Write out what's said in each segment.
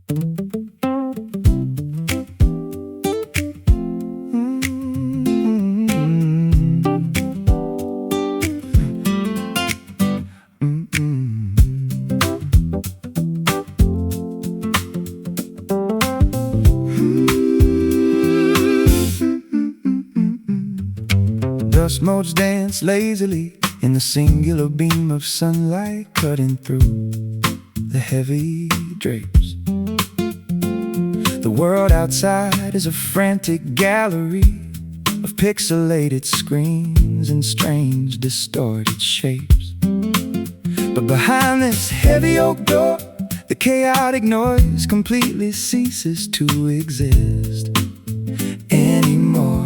Dust motes dance lazily in the singular beam of sunlight cutting through the heavy drapes. The world outside is a frantic gallery of pixelated screens and strange distorted shapes. But behind this heavy oak door, the chaotic noise completely ceases to exist anymore,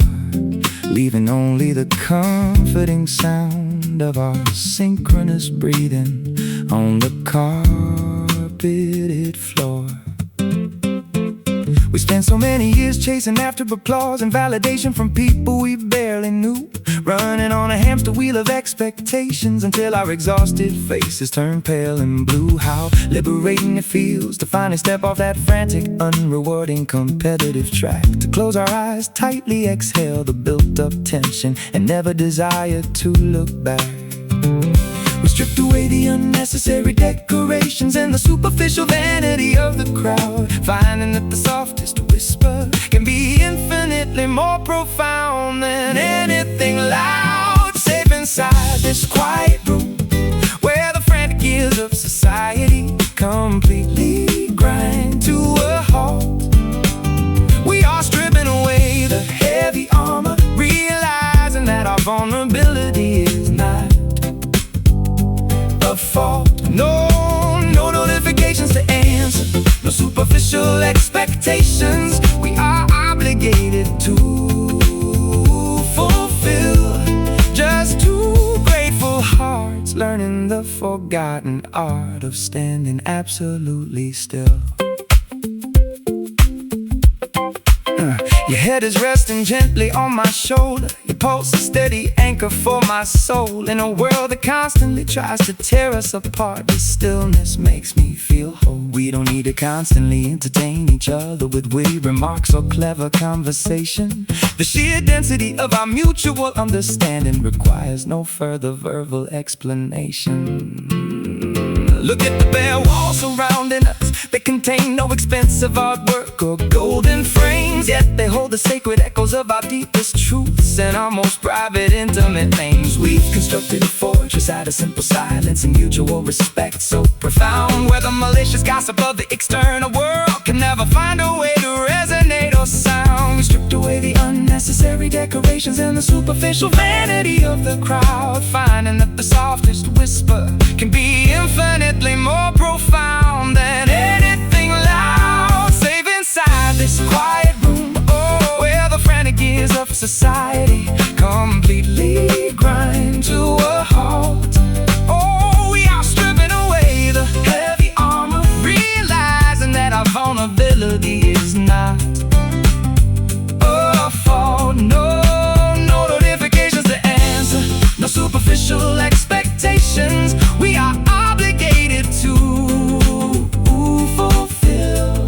leaving only the comforting sound of our synchronous breathing on the carpeted floor. We spent so many years chasing after applause and validation from people we barely knew, running on a hamster wheel of expectations until our exhausted faces turn pale and blue. How liberating it feels to finally step off that frantic, unrewarding competitive track, to close our eyes, tightly exhale the built-up tension, and never desire to look back. We stripped away the unnecessary decorations and the superficial vanity of the crowd, finding that the softest whisper can be infinitely more profound than anything loud. Safe inside this quiet room where the frantic gears of society completely grind to a halt. We are stripping away the heavy armor, realizing that our vulnerability is not a fault. No notifications to answer, no superficial expectations we are obligated to fulfill. Just two grateful hearts learning the forgotten art of standing absolutely still. Your head is resting gently on my shoulder, your pulse a steady anchor for my soul. In a world that constantly tries to tear us apart, this stillness makes me feel whole. We don't need to constantly entertain each other with witty remarks or clever conversation. The sheer density of our mutual understanding requires no further verbal explanation. Look at the bare walls surrounding us. They contain no expensive artwork or golden frames, yet they hold the sacred echoes of our deepest truths and our most private, intimate names. We've constructed a fortress out of simple silence and mutual respect so profound, where the malicious gossip of the external world can never find a way to resonate or sound. We stripped away the unnecessary decorations and the superficial vanity of the crowd, finding that the softest whisper can be infinitely more profound than anything loud. Safe inside this quiet room, oh, where the frantic gears of society completely grind to a halt. Oh, we are stripping away the heavy armor, realizing that our vulnerability is not a fault. No notifications to answer, no superficial expectations we are obligated to fulfill.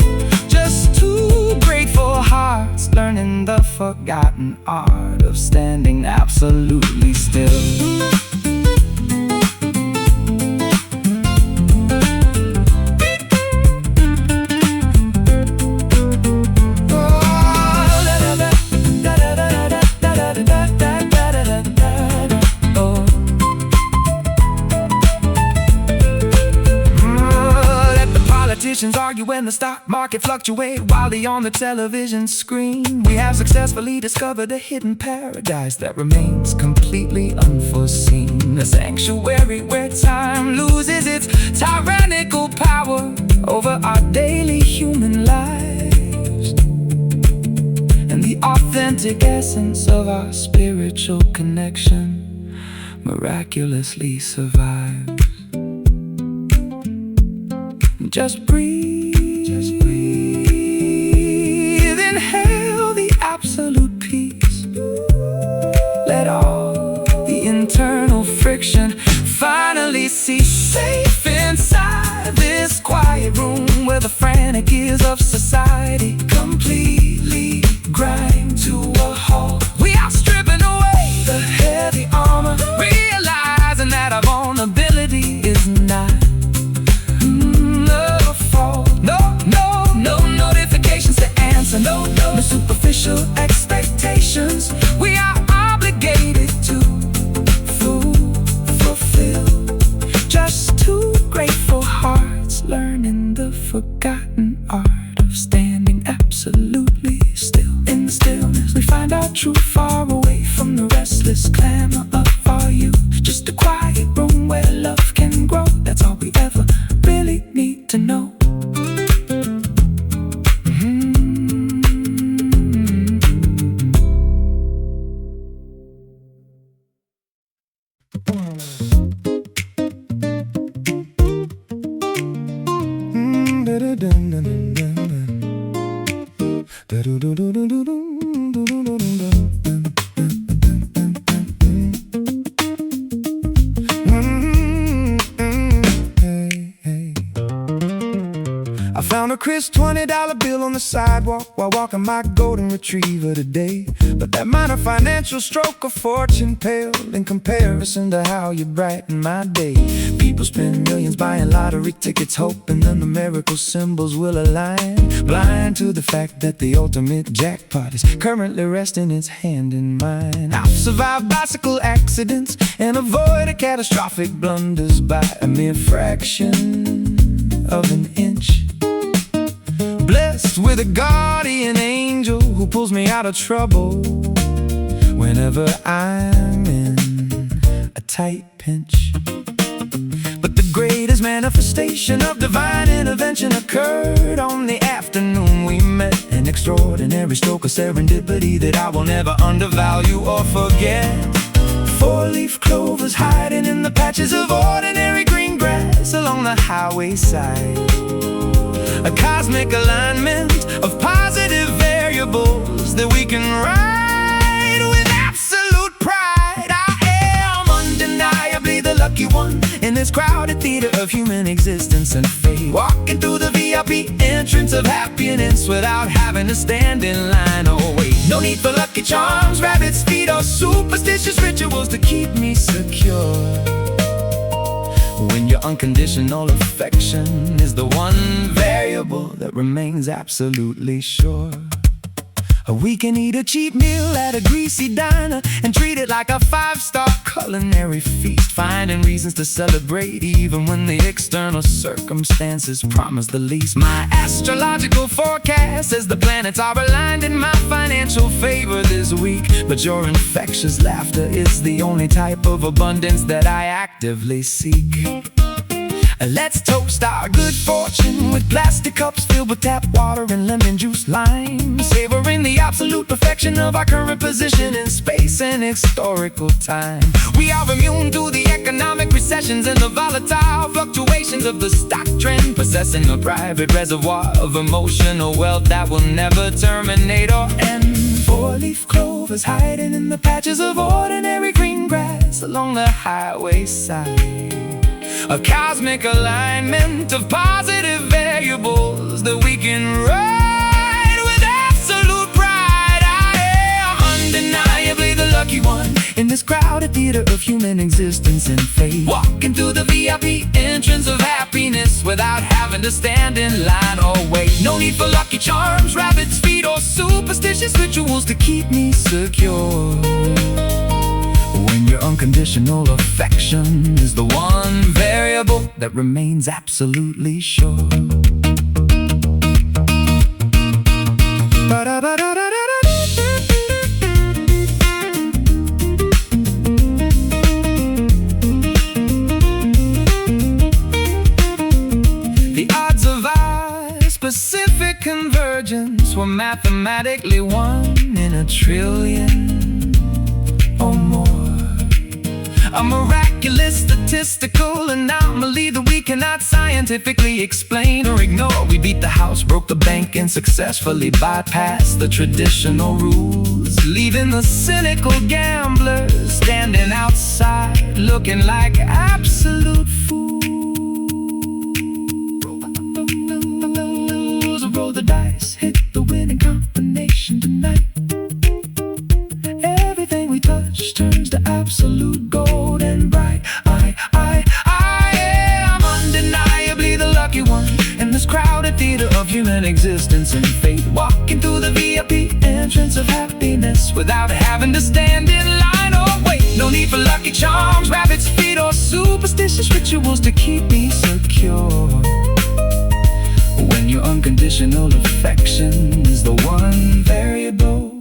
Just two grateful hearts learning the forgotten art of standing absolutely still. Politicians argue when the stock market fluctuate wildly on the television screen. We have successfully discovered a hidden paradise that remains completely unforeseen, a sanctuary where time loses its tyrannical power over our daily human lives, and the authentic essence of our spiritual connection miraculously survives. Just breathe, inhale the absolute peace. Let all the internal friction finally cease. Safe inside this quiet room where the frantic gears of society completely grind to a halt. We are stripping away the heavy armor, realizing that our vulnerability is not a fault. No notifications to answer, no superficial expectations. We are obligated to fulfill. Just two grateful hearts learning the forgotten art of standing absolutely still. In the stillness we find our truth, far away from the restless clamor of our youth. Just a quiet room where love can grow. That's all we ever really need to know. I found a crisp $20 bill on the sidewalk while walking my golden retriever today. But that minor financial stroke of fortune paled in comparison to how you brighten my day. People spend millions buying lottery tickets, hoping the numerical symbols will align, blind to the fact that the ultimate jackpot is currently resting its hand in mine. I've survived bicycle accidents and avoided catastrophic blunders by a mere fraction of an inch. Blessed with a guardian angel who pulls me out of trouble whenever I'm in a tight pinch. But the greatest manifestation of divine intervention occurred on the afternoon we met. An extraordinary stroke of serendipity that I will never undervalue or forget. Four-leaf clovers hiding in the patches of ordinary green grass along the highway side. A cosmic alignment of positive variables that we can ride with absolute pride. I am undeniably the lucky one in this crowded theater of human existence and fate, walking through the VIP entrance of happiness without having to stand in line or wait. No need for lucky charms, rabbit's feet, or superstitious rituals to keep me secure. When your unconditional affection is the one variable that remains absolutely sure. We can eat a cheap meal at a greasy diner and treat it like a five-star culinary feast, finding reasons to celebrate even when the external circumstances promise the least. My astrological forecast says the planets are aligned in my financial favor this week, but your infectious laughter is the only type of abundance that I actively seek. Let's toast our good fortune with plastic cups filled with tap water and lemon juice lime, savoring the absolute perfection of our current position in space and historical time. We are immune to the economic recessions and the volatile fluctuations of the stock trend, possessing a private reservoir of emotional wealth that will never terminate or end. Four-leaf clovers hiding in the patches of ordinary green grass along the highway side. A cosmic alignment of positive variables that we can ride with absolute pride. I am undeniably the lucky one in this crowded theater of human existence and fate, walking through the VIP entrance of happiness without having to stand in line or wait. No need for lucky charms, rabbit's feet, or superstitious rituals to keep me secure. When your unconditional affection is the one variable that remains absolutely sure. The odds of our specific convergence were mathematically 1 in a trillion or more. A miraculous statistical anomaly that we cannot scientifically explain or ignore. We beat the house, broke the bank, and successfully bypassed the traditional rules, leaving the cynical gamblers standing outside looking like absolute fools. theater of human existence and fate, walking through the VIP entrance of happiness without having to stand in line or wait. No need for lucky charms, rabbit's feet, or superstitious rituals to keep me secure, when your unconditional affection is the one variable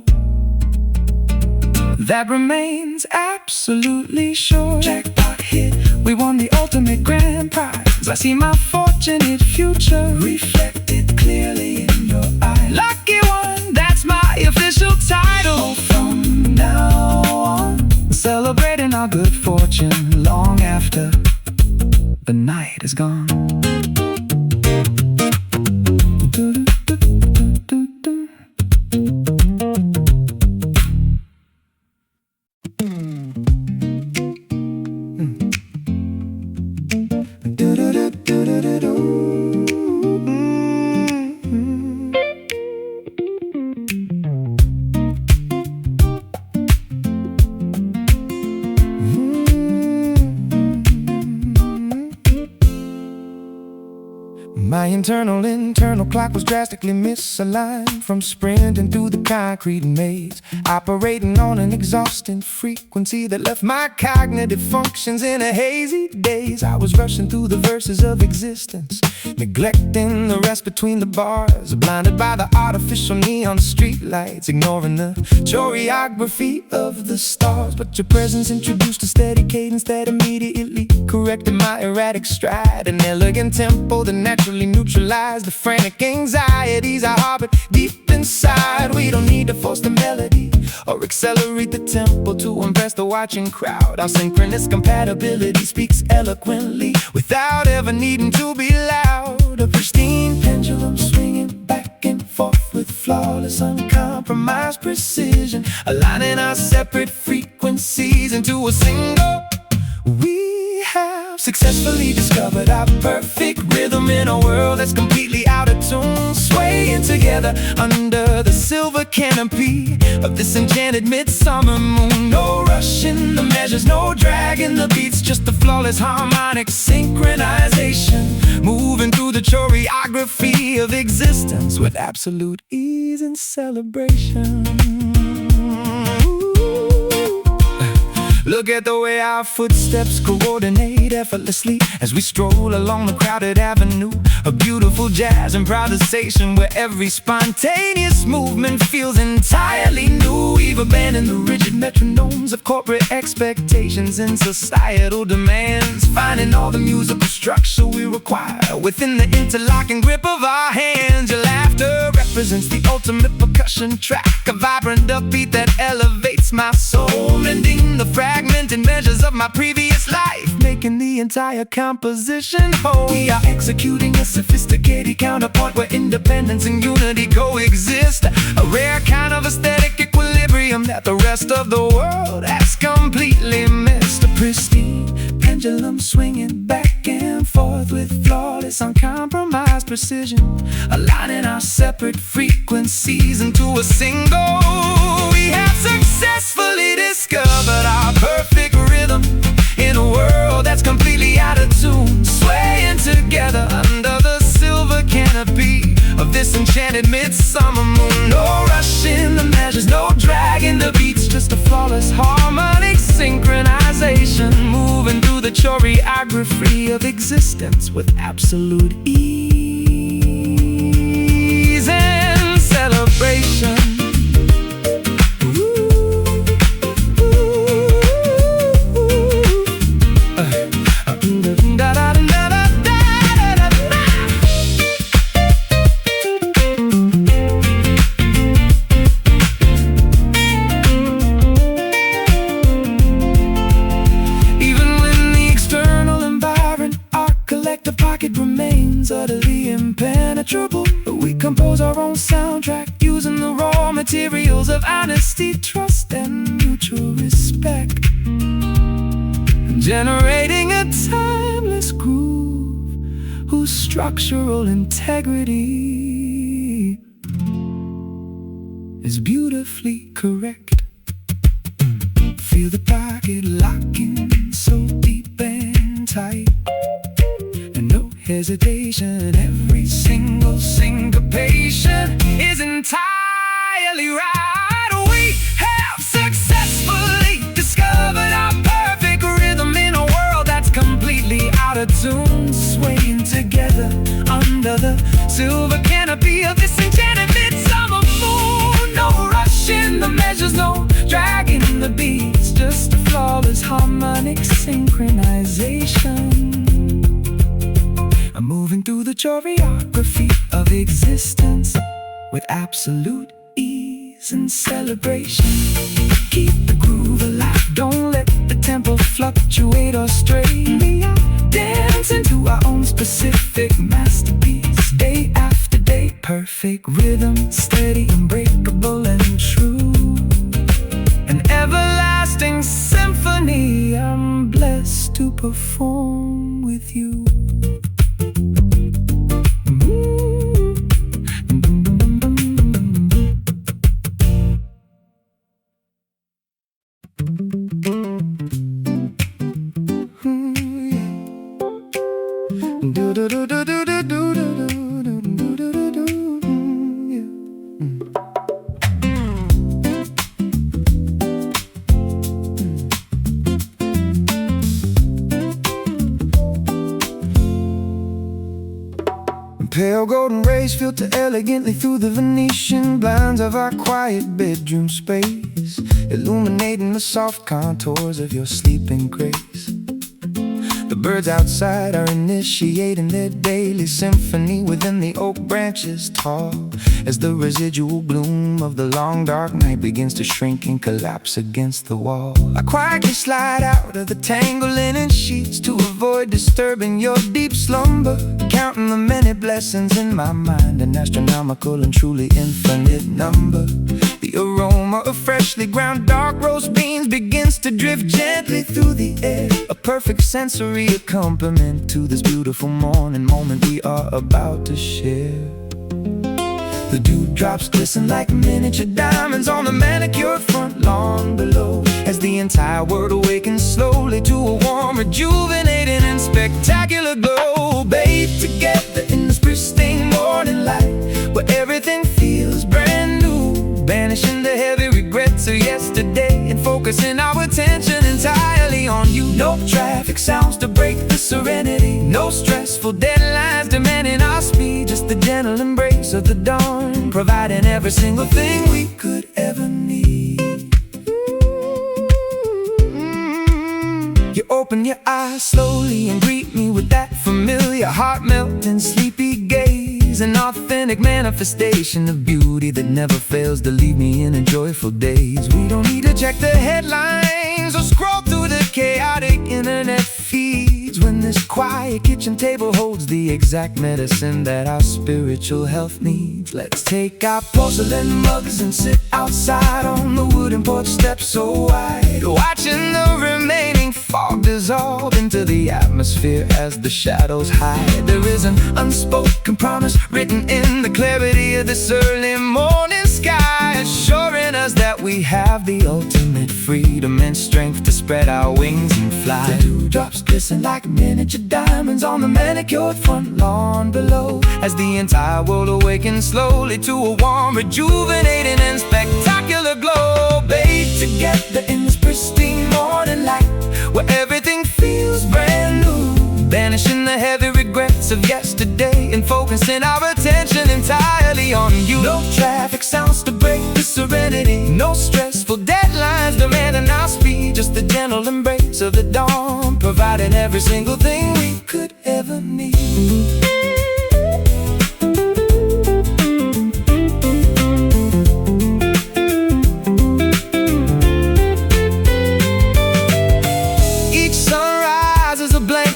that remains absolutely sure. Jackpot hit, we won the ultimate grand prize. I see my fortunate future reflected clearly in your eyes. Lucky one, that's my official title. From now on, celebrating our good fortune long after the night is gone. My internal clock was drastically misaligned, from sprinting through the concrete maze, operating on an exhausting frequency that left my cognitive functions in a hazy daze. I was rushing through the verses of existence, neglecting the rest between the bars, blinded by the artificial neon streetlights, ignoring the choreography of the stars. But your presence introduced a steady cadence that immediately corrected my erratic stride, an elegant tempo that naturally neutralize the frantic anxieties I harbored deep inside. We don't need to force the melody or accelerate the tempo to impress the watching crowd. Our synchronous compatibility speaks eloquently without ever needing to be loud. A pristine pendulum swinging back and forth with flawless, uncompromised precision, aligning our separate frequencies into a single. We have successfully discovered our perfect rhythm in a world that's completely out of tune, swaying together under the silver canopy of this enchanted midsummer moon. No rush in the measures, no drag in the beats, just the flawless harmonic synchronization, moving through the choreography of existence with absolute ease and celebration. Look at the way our footsteps coordinate effortlessly as we stroll along the crowded avenue. A beautiful jazz improvisation where every spontaneous movement feels entirely new. We've abandoned the rigid metronomes of corporate expectations and societal demands, finding all the musical structure we require within the interlocking grip of our hands. Your laughter represents the ultimate percussion track, a vibrant upbeat that elevates my soul, mending the fragmented measures of my previous life, making the entire composition whole. We are executing a sophisticated counterpoint where independence and unity coexist, a rare kind of aesthetic equilibrium that the rest of the world has completely missed. A pristine pendulum swinging back and forth with flawless, uncompromised precision, aligning our separate frequencies into a single. We have successfully discovered our perfect rhythm in a world that's completely out of tune, swaying together under the silver canopy of this enchanted midsummer moon. No rush in the measures, no drag in the beats, just a flawless harmonic synchronization, moving through the choreography of existence with absolute ease and celebration. The pocket remains utterly impenetrable, but we compose our own soundtrack using the raw materials of honesty, trust, and mutual respect, generating a timeless groove whose structural integrity is beautifully correct. Feel the pocket locking so deep and tight, hesitation. Every single syncopation is entirely right. We have successfully discovered our perfect rhythm in a world that's completely out of tune, swaying together under the silver canopy of this enchanted midsummer moon. No rush in the measures, no dragging the beats, just a flawless harmonic synchronization. I'm moving through the choreography of existence with absolute ease and celebration. Keep the groove alive, don't let the tempo fluctuate or stray. We are dancing to our own specific masterpiece, day after day. Perfect rhythm, steady, unbreakable and true. An everlasting symphony I'm blessed to perform with you. Pale golden rays filter elegantly through the Venetian blinds of our quiet bedroom space, illuminating the soft contours of your sleeping grace. The birds outside are initiating their daily symphony within the oak branches tall, as the residual gloom of the long dark night begins to shrink and collapse against the wall. I quietly slide out of the tangled linen sheets to avoid disturbing your deep slumber, counting the many blessings in my mind, an astronomical and truly infinite number. The aroma of freshly ground dark roast beans begins to drift gently through the air, a perfect sensory accompaniment to this beautiful morning moment we are about to share. The dewdrops glisten like miniature diamonds on the manicured front lawn below, as the entire world awakens slowly to a warm, rejuvenating and spectacular glow. Bathed together in this pristine morning light, where everything feels brand new, banishing the heavy regrets of yesterday and focusing our attention entirely on you. No traffic sounds to break the serenity, no stressful deadlines demanding our speed, just the gentle embrace of the dawn, providing every single thing we could ever need. You open your eyes slowly and greet me with that familiar heart-melting sleepy gaze, an authentic manifestation of beauty that never fails to leave me in a joyful daze. We don't need to check the headlines or scroll through the chaotic internet feeds, when this quiet kitchen table holds the exact medicine that our spiritual health needs. Let's take our porcelain mugs and sit outside on the wooden porch steps so wide, watching the remaining fog dissolve into the atmosphere as the shadows hide. There is an unspoken promise written in the clarity of this early morning sky, assuring us that we have the ultimate freedom and strength to spread our wings and fly. The dewdrops glisten like miniature diamonds on the manicured front lawn below, as the entire world awakens slowly to a warm, rejuvenating and spectacular glow. Bathed together in this pristine morning light, where everything feels brand new, banishing the heavy regrets of yesterday and focusing our attention entirely on you. No traffic sounds to break the serenity, no stressful deadlines demanding our speed, just the gentle embrace of the dawn, providing every single thing we could ever need.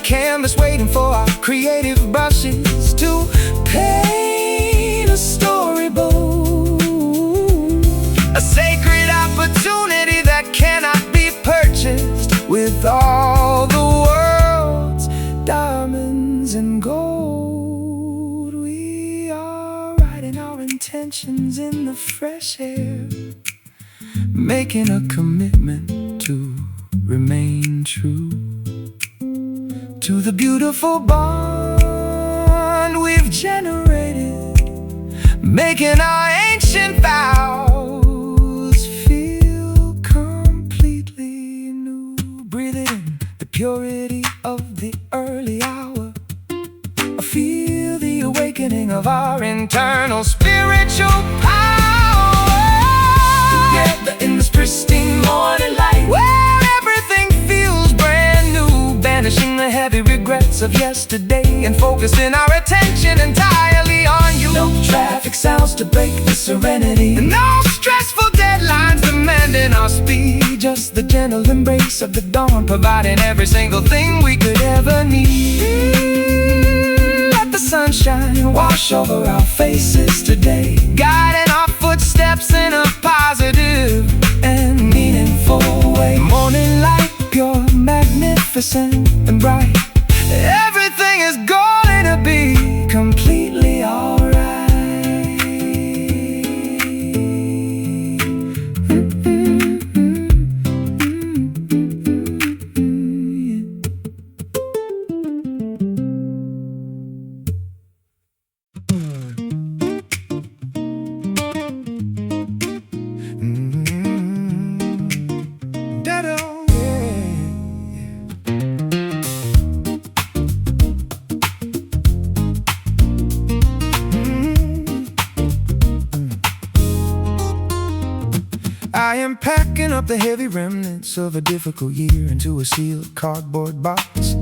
Canvas waiting for our creative brushes to paint a storyboard, a sacred opportunity that cannot be purchased with all the world's diamonds and gold. We are writing our intentions in the fresh air, making a commitment to remain true to the beautiful bond we've generated, making our ancient vows feel completely new. Breathing in the purity of the early hour, I feel the awakening of our internal spiritual power. Together in this pristine morning light, where everything feels brand new, banishing the heavy regrets of yesterday and focusing our attention entirely on you. No traffic sounds to break the serenity, and no stressful deadlines demanding our speed. Just the gentle embrace of the dawn, providing every single thing we could ever need. Let the sunshine wash over our faces today, guiding our footsteps in a positive and meaningful way. Morning light, pure, magnificent and bright, everything is going to be completely alright. I am packing up the heavy remnants of a difficult year into a sealed cardboard box,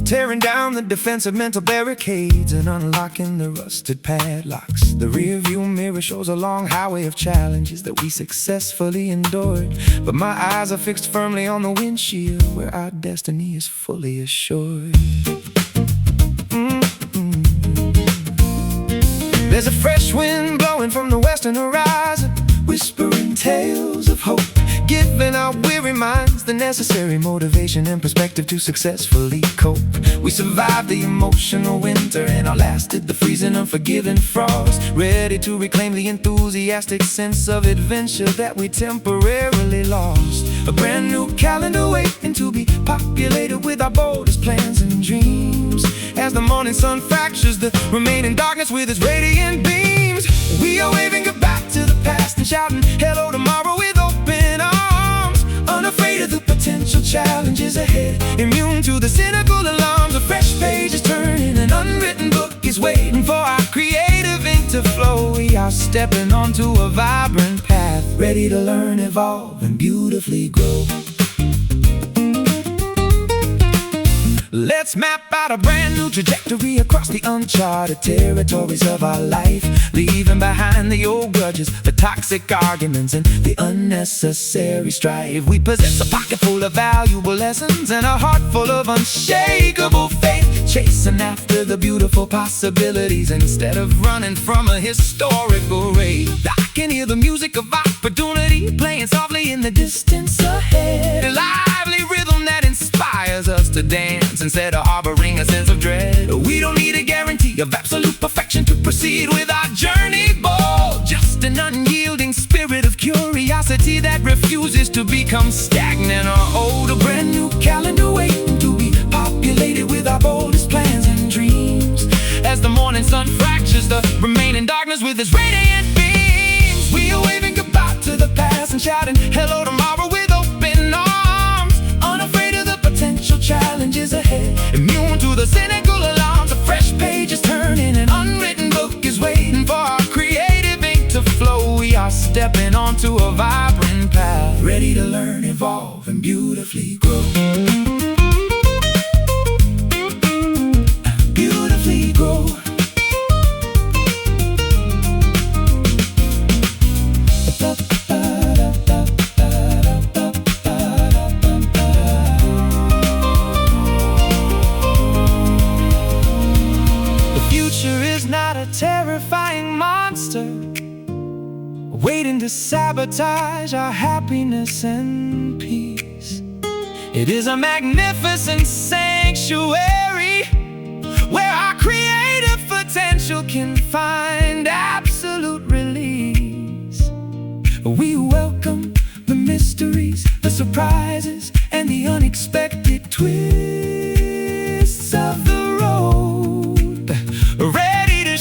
tearing down the defensive mental barricades and unlocking the rusted padlocks. The rear view mirror shows a long highway of challenges that we successfully endured, but my eyes are fixed firmly on the windshield where our destiny is fully assured. There's a fresh wind blowing from the western horizon, whispering tales of hope, giving our weary minds the necessary motivation and perspective to successfully cope. We survived the emotional winter and outlasted the freezing unforgiving frost, ready to reclaim the enthusiastic sense of adventure that we temporarily lost. A brand new calendar waiting to be populated with our boldest plans and dreams. As the morning sun fractures the remaining darkness with its radiant beams, we are waving goodbye to the past and shouting hello tomorrow with open arms, unafraid of the potential challenges ahead, immune to the cynical alarms. A fresh page is turning, an unwritten book is waiting for our creative ink to flow. We are stepping onto a vibrant path, ready to learn, evolve, and beautifully grow. Let's map out a brand new trajectory across the uncharted territories of our life, leaving behind the old grudges, the toxic arguments, and the unnecessary strife. We possess a pocket full of valuable lessons and a heart full of unshakable faith, chasing after the beautiful possibilities instead of running from a historical raid. I can hear the music of opportunity playing softly in the distance ahead, a lively rhythm that inspires us to dance instead of harboring a sense of dread. We don't need a guarantee of absolute perfection to proceed with our journey bold, just an unyielding spirit of curiosity that refuses to become stagnant or old. A brand new calendar waiting to be populated with our boldest plans and dreams. As the morning sun fractures the remaining darkness with its radiant beams, we are waving goodbye to the past and shouting hello tomorrow with open arms, unafraid of the potential challenges ahead, immune to the cynical alarms. A fresh page is turning, an unwritten book is waiting for our creative ink to flow. We are stepping onto a vibrant path, ready to learn, evolve, and beautifully grow. Beautifully grow. Terrifying monster waiting to sabotage our happiness and peace. It is a magnificent sanctuary where our creative potential can find absolute release. We welcome the mysteries, the surprises, and the unexpected twists of the road, ready to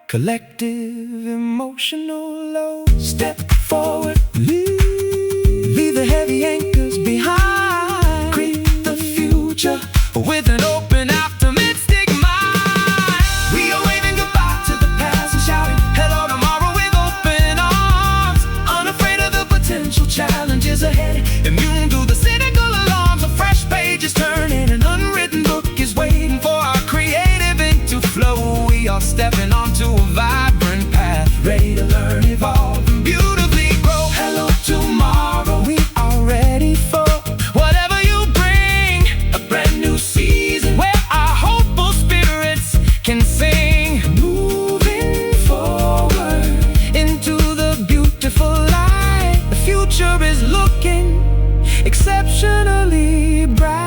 collective emotional load. Step forward, leave the heavy anchors behind. Create the future with an open, optimistic mind. We are waving goodbye to the past and shouting hello tomorrow with open arms. Unafraid of the potential challenges ahead, immune to the cynical alarms. A fresh page is turning, an unwritten book is waiting for our creative ink to flow. We are stepping onto a vibrant path, ready to learn, evolve, and beautifully grow. Hello tomorrow, we are ready for whatever you bring. A brand new season where our hopeful spirits can sing. Moving forward into the beautiful light. The future is looking exceptionally bright.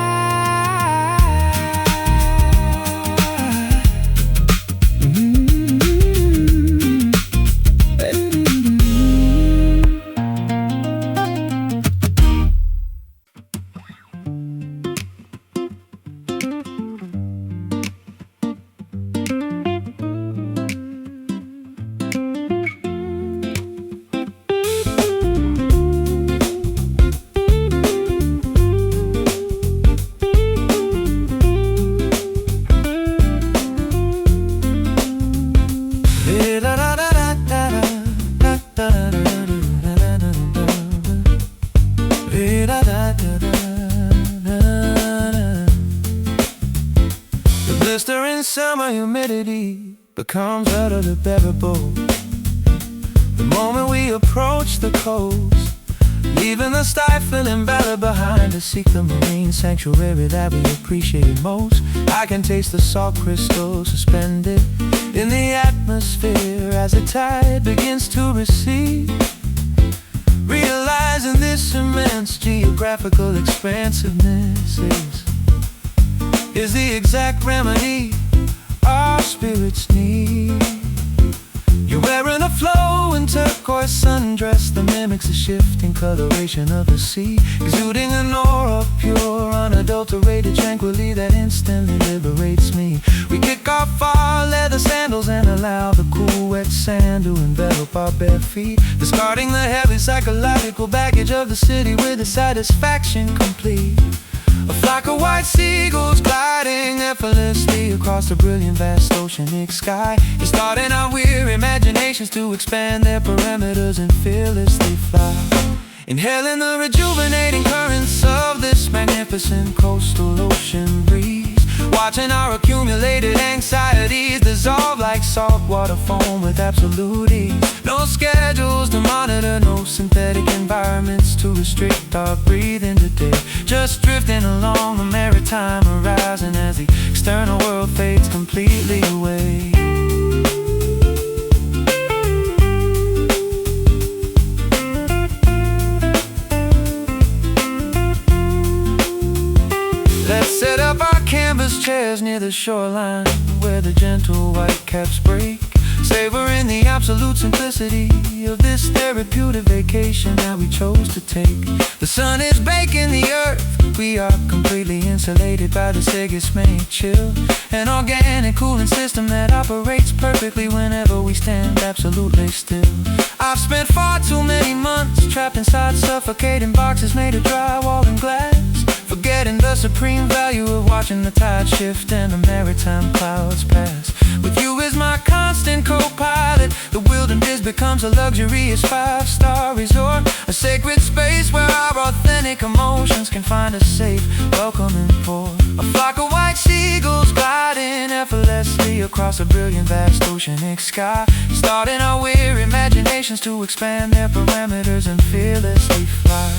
The blistering summer humidity becomes utterly bearable the moment we approach the coast, leaving the stifling valley behind to seek the marine sanctuary that we appreciate most. I can taste the salt crystals suspended in the atmosphere as the tide begins to recede, realizing this immense geographical expansiveness is the exact remedy our spirits need. You're wearing a flowing turquoise sundress that mimics the shifting coloration of the sea, exuding an aura of pure, unadulterated tranquility that instantly liberates me. We kick off our leather sandals and allow the cool, wet sand to envelop our bare feet, discarding the heavy psychological baggage of the city with the satisfaction complete. A flock of white seagulls gliding effortlessly across the brilliant vast oceanic sky is starting our weary imaginations to expand their perimeters and fearlessly fly, inhaling the rejuvenating currents of this magnificent coastal ocean breeze, watching our accumulated anxieties dissolve like saltwater foam with absolute ease. No schedules to monitor, no synthetic environments to restrict our breathing today, just drifting along the maritime horizon as the external world fades completely away. Let's set up our canvas chairs near the shoreline where the gentle white caps break, savoring the absolute simplicity of this therapeutic vacation that we chose to take. The sun is baking the earth, we are completely insulated by the Sigismund chill, an organic cooling system that operates perfectly whenever we stand absolutely still. I've spent far too many months trapped inside suffocating boxes made of drywall and glass, forgetting the supreme value of watching the tide shift and the maritime clouds pass. With you as my constant co-pilot, the wilderness becomes a luxurious five-star resort, a sacred space where our authentic emotions can find a safe, welcoming port. A flock of white seagulls gliding effortlessly across a brilliant vast oceanic sky, starting our weary imaginations to expand their parameters and fearlessly fly,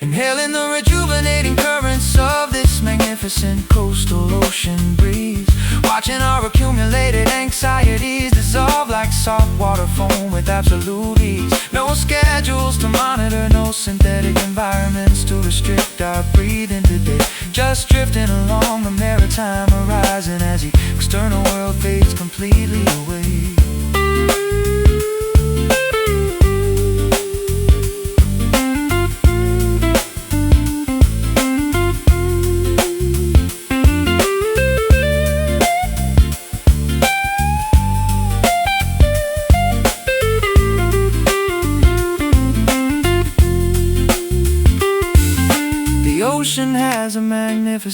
inhaling the rejuvenating currents of this magnificent coastal ocean breeze, watching our accumulated anxieties dissolve like saltwater foam with absolute ease. No schedules to monitor, no synthetic environments to restrict our breathing today, just drifting along the maritime horizon as the external world fades completely away.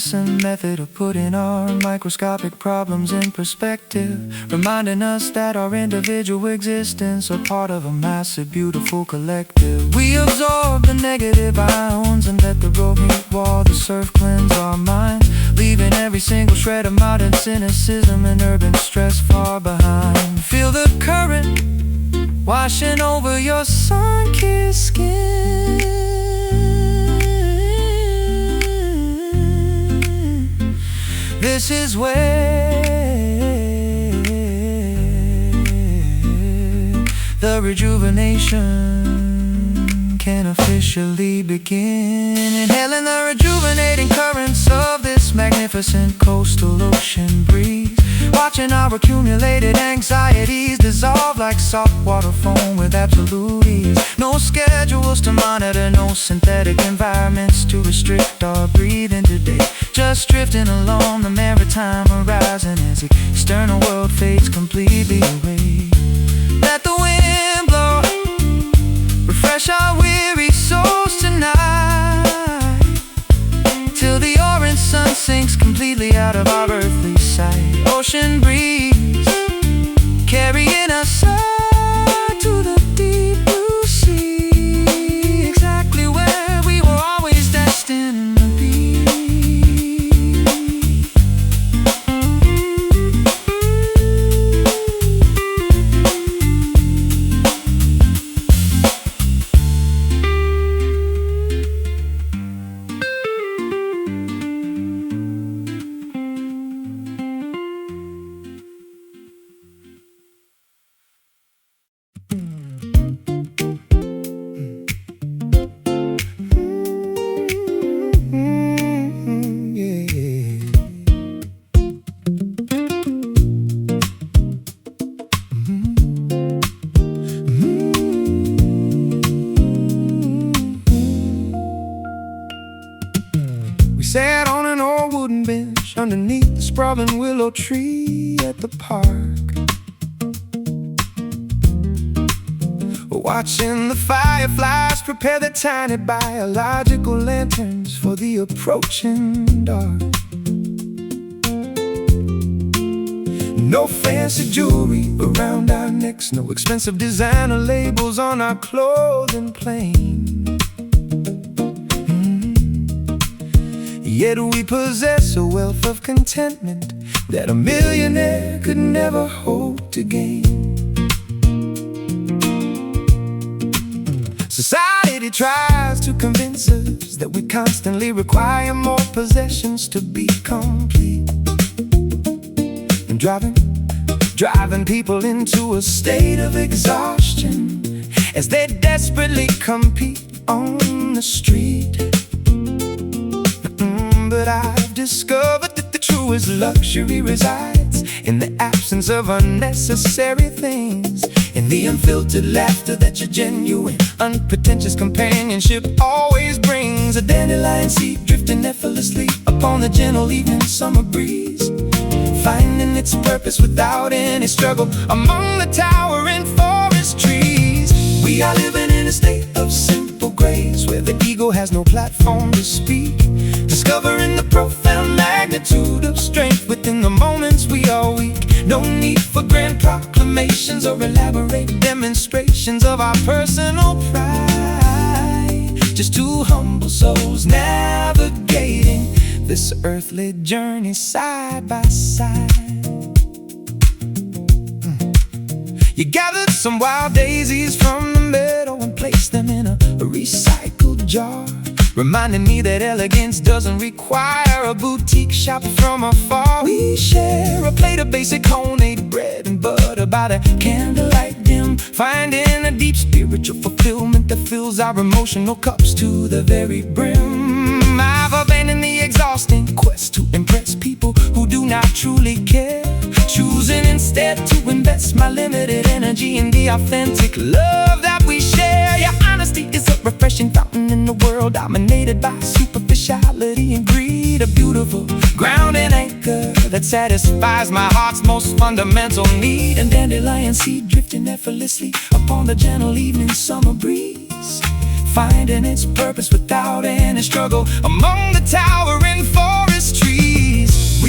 magnificent method of putting our microscopic problems in perspective, reminding us that our individual existence are part of a massive, beautiful collective. We absorb the negative ions and let the road meet wall, the surf cleanse our minds, leaving every single shred of modern cynicism and urban stress far behind. Feel the current washing over your sun-kissed skin. This is where the rejuvenation can officially begin. Inhaling the rejuvenating currents of this magnificent coastal ocean breeze, watching our accumulated anxieties dissolve like saltwater foam with absolute ease. No schedules to monitor, no synthetic environments to restrict our breathing today. Just drifting along the maritime horizon as the external world fades completely away. Let the wind blow, refresh our weary souls tonight, till the orange sun sinks completely out of our earthly sight. Ocean breeze carrying us out to the deep blue sea, exactly where we were always destined to be. Sat on an old wooden bench underneath the sprawling willow tree at the park, watching the fireflies prepare their tiny biological lanterns for the approaching dark. No fancy jewelry around our necks, no expensive designer labels on our clothing plain. Yet we possess a wealth of contentment that a millionaire could never hope to gain. Society tries to convince us that we constantly require more possessions to be complete, and driving people into a state of exhaustion as they desperately compete on the street. But I've discovered that the truest luxury resides in the absence of unnecessary things, in the unfiltered laughter that your genuine, unpretentious companionship always brings. A dandelion seed drifting effortlessly upon the gentle evening summer breeze, finding its purpose without any struggle among the towering forest trees. We are living in a state of simple grace, where the ego has no platform to speak, discovering the profound magnitude of strength within the moments we are weak. No need for grand proclamations or elaborate demonstrations of our personal pride, just two humble souls navigating this earthly journey side by side. You gathered some wild daisies from the meadow and placed them in a recycled jar, reminding me that elegance doesn't require a boutique shop from afar. We share a plate of basic homemade bread and butter by the candlelight dim, finding a deep spiritual fulfillment that fills our emotional cups to the very brim. I've abandoned the exhausting quest to impress people who do not truly care, choosing instead to invest my limited energy in the authentic love that we share. Your honesty is a refreshing fountain in the world dominated by superficiality and greed, a beautiful grounding anchor that satisfies my heart's most fundamental need. And dandelion seed drifting effortlessly upon the gentle evening summer breeze, finding its purpose without any struggle among the towering forest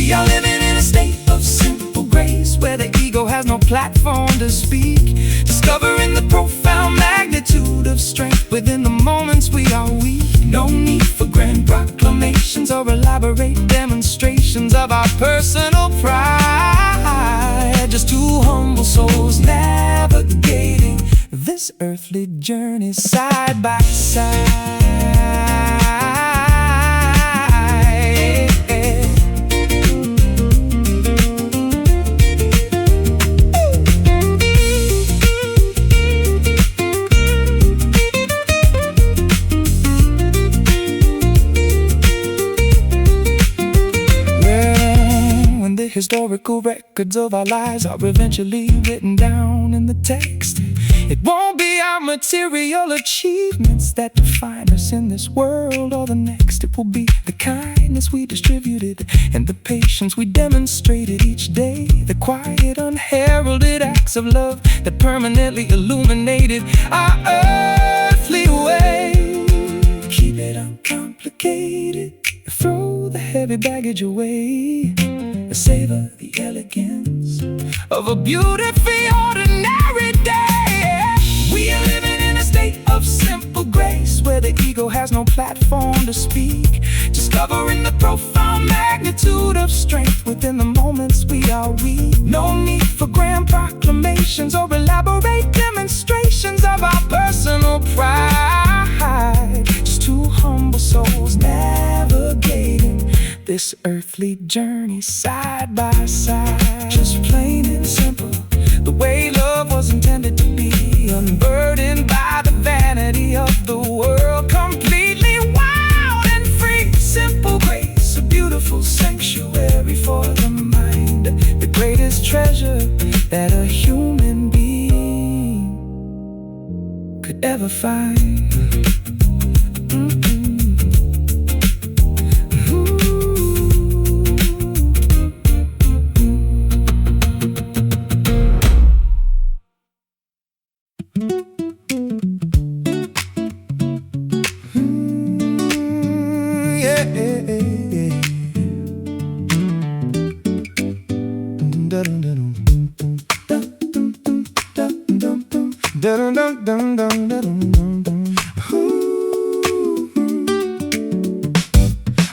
We are living in a state of simple grace, where the ego has no platform to speak. Discovering the profound magnitude of strength within the moments we are weak. No need for grand proclamations or elaborate demonstrations of our personal pride. Just two humble souls navigating this earthly journey side by side. Historical records of our lives are eventually written down in the text. It won't be our material achievements that define us in this world or the next. It will be the kindness we distributed and the patience we demonstrated each day. The quiet, unheralded acts of love that permanently illuminated our earthly way. Keep it uncomplicated, throw the heavy baggage away. Savor the elegance of a beautifully ordinary day. We are living in a state of simple grace, where the ego has no platform to speak. Discovering the profound magnitude of strength within the moments we are weak. No need for grand proclamations or elaborate demonstrations of our personal pride. Just two humble souls navigating this earthly journey side by side. Just plain and simple, the way love was intended to be. Unburdened by the vanity of the world, completely wild and free. Simple grace, a beautiful sanctuary for the mind. The greatest treasure that a human being could ever find.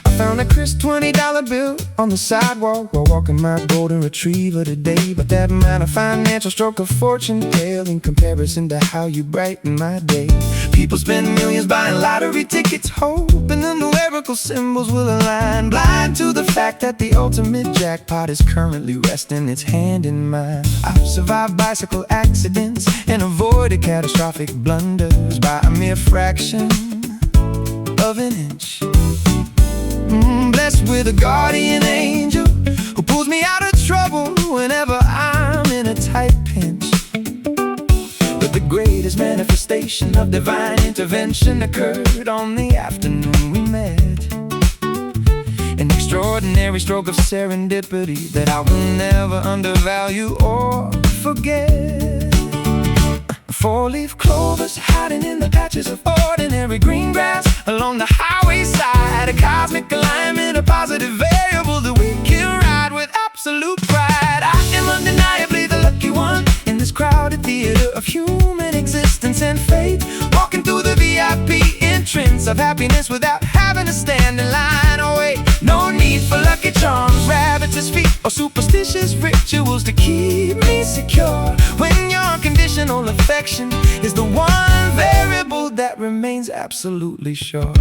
I found a crisp $20 bill on the sidewalk while walking my golden retriever today. But that minor financial stroke of fortune pale in comparison to how you brighten my day. People spend millions buying lottery tickets, hoping the numerical symbols will align, blind to the fact that the ultimate jackpot is currently resting its hand in mine. I've survived bicycle accidents and avoided catastrophic blunders by a mere fraction of an inch. Blessed with a guardian angel who pulls me out of trouble whenever I'm in a tight pinch. But the greatest manifestation of divine intervention occurred on the afternoon we met. An extraordinary stroke of serendipity that I will never undervalue or forget. Four-leaf clovers hiding in the patches of ordinary green grass along the highway side. A cosmic alignment, a positive variable that we can ride with absolute pride. I am undeniably the lucky one in this crowded theater of human existence and fate, walking through the VIP entrance of happiness without having to stand in line. Oh wait, no need for lucky charms, rabbits' feet, or superstitious rituals to keep me secure, when your unconditional affection is the one variable that remains absolutely sure.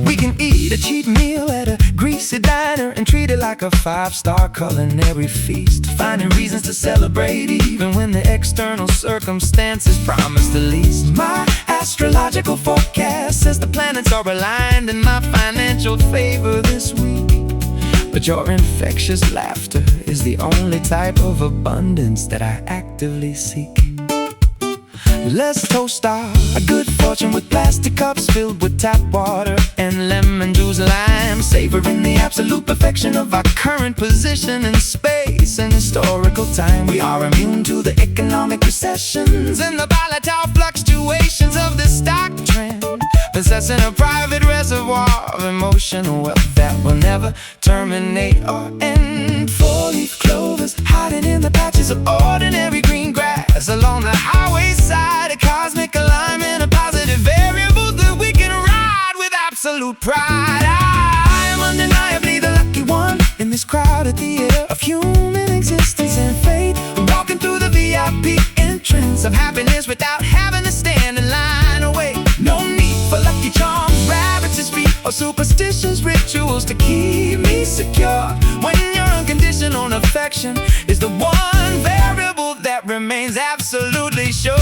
We can eat a cheap meal at a greasy diner and treat it like a 5-star culinary feast, finding reasons to celebrate even when the external circumstances promise the least. My astrological forecast says the planets are aligned in my financial favor this week. But your infectious laughter is the only type of abundance that I actively seek. Let's toast our good fortune with plastic cups filled with tap water and lemon juice lime, savoring the absolute perfection of our current position in space and historical time. We are immune to the economic recessions and the volatile fluctuations of this stock trend. possessing a private reservoir of emotional wealth that will never terminate or end. Four-leaf clovers hiding in the patches of ordinary green grass along the highway side, a cosmic alignment of positive variables that we can ride with absolute pride. I am undeniably the lucky one in this crowded theater of human existence and fate, walking through the VIP entrance of happiness without having to stand in line or wait. No need for lucky charms, rabbits' feet, or superstitious rituals to keep me secure, when your unconditional affection is the one variable that remains absolutely sure.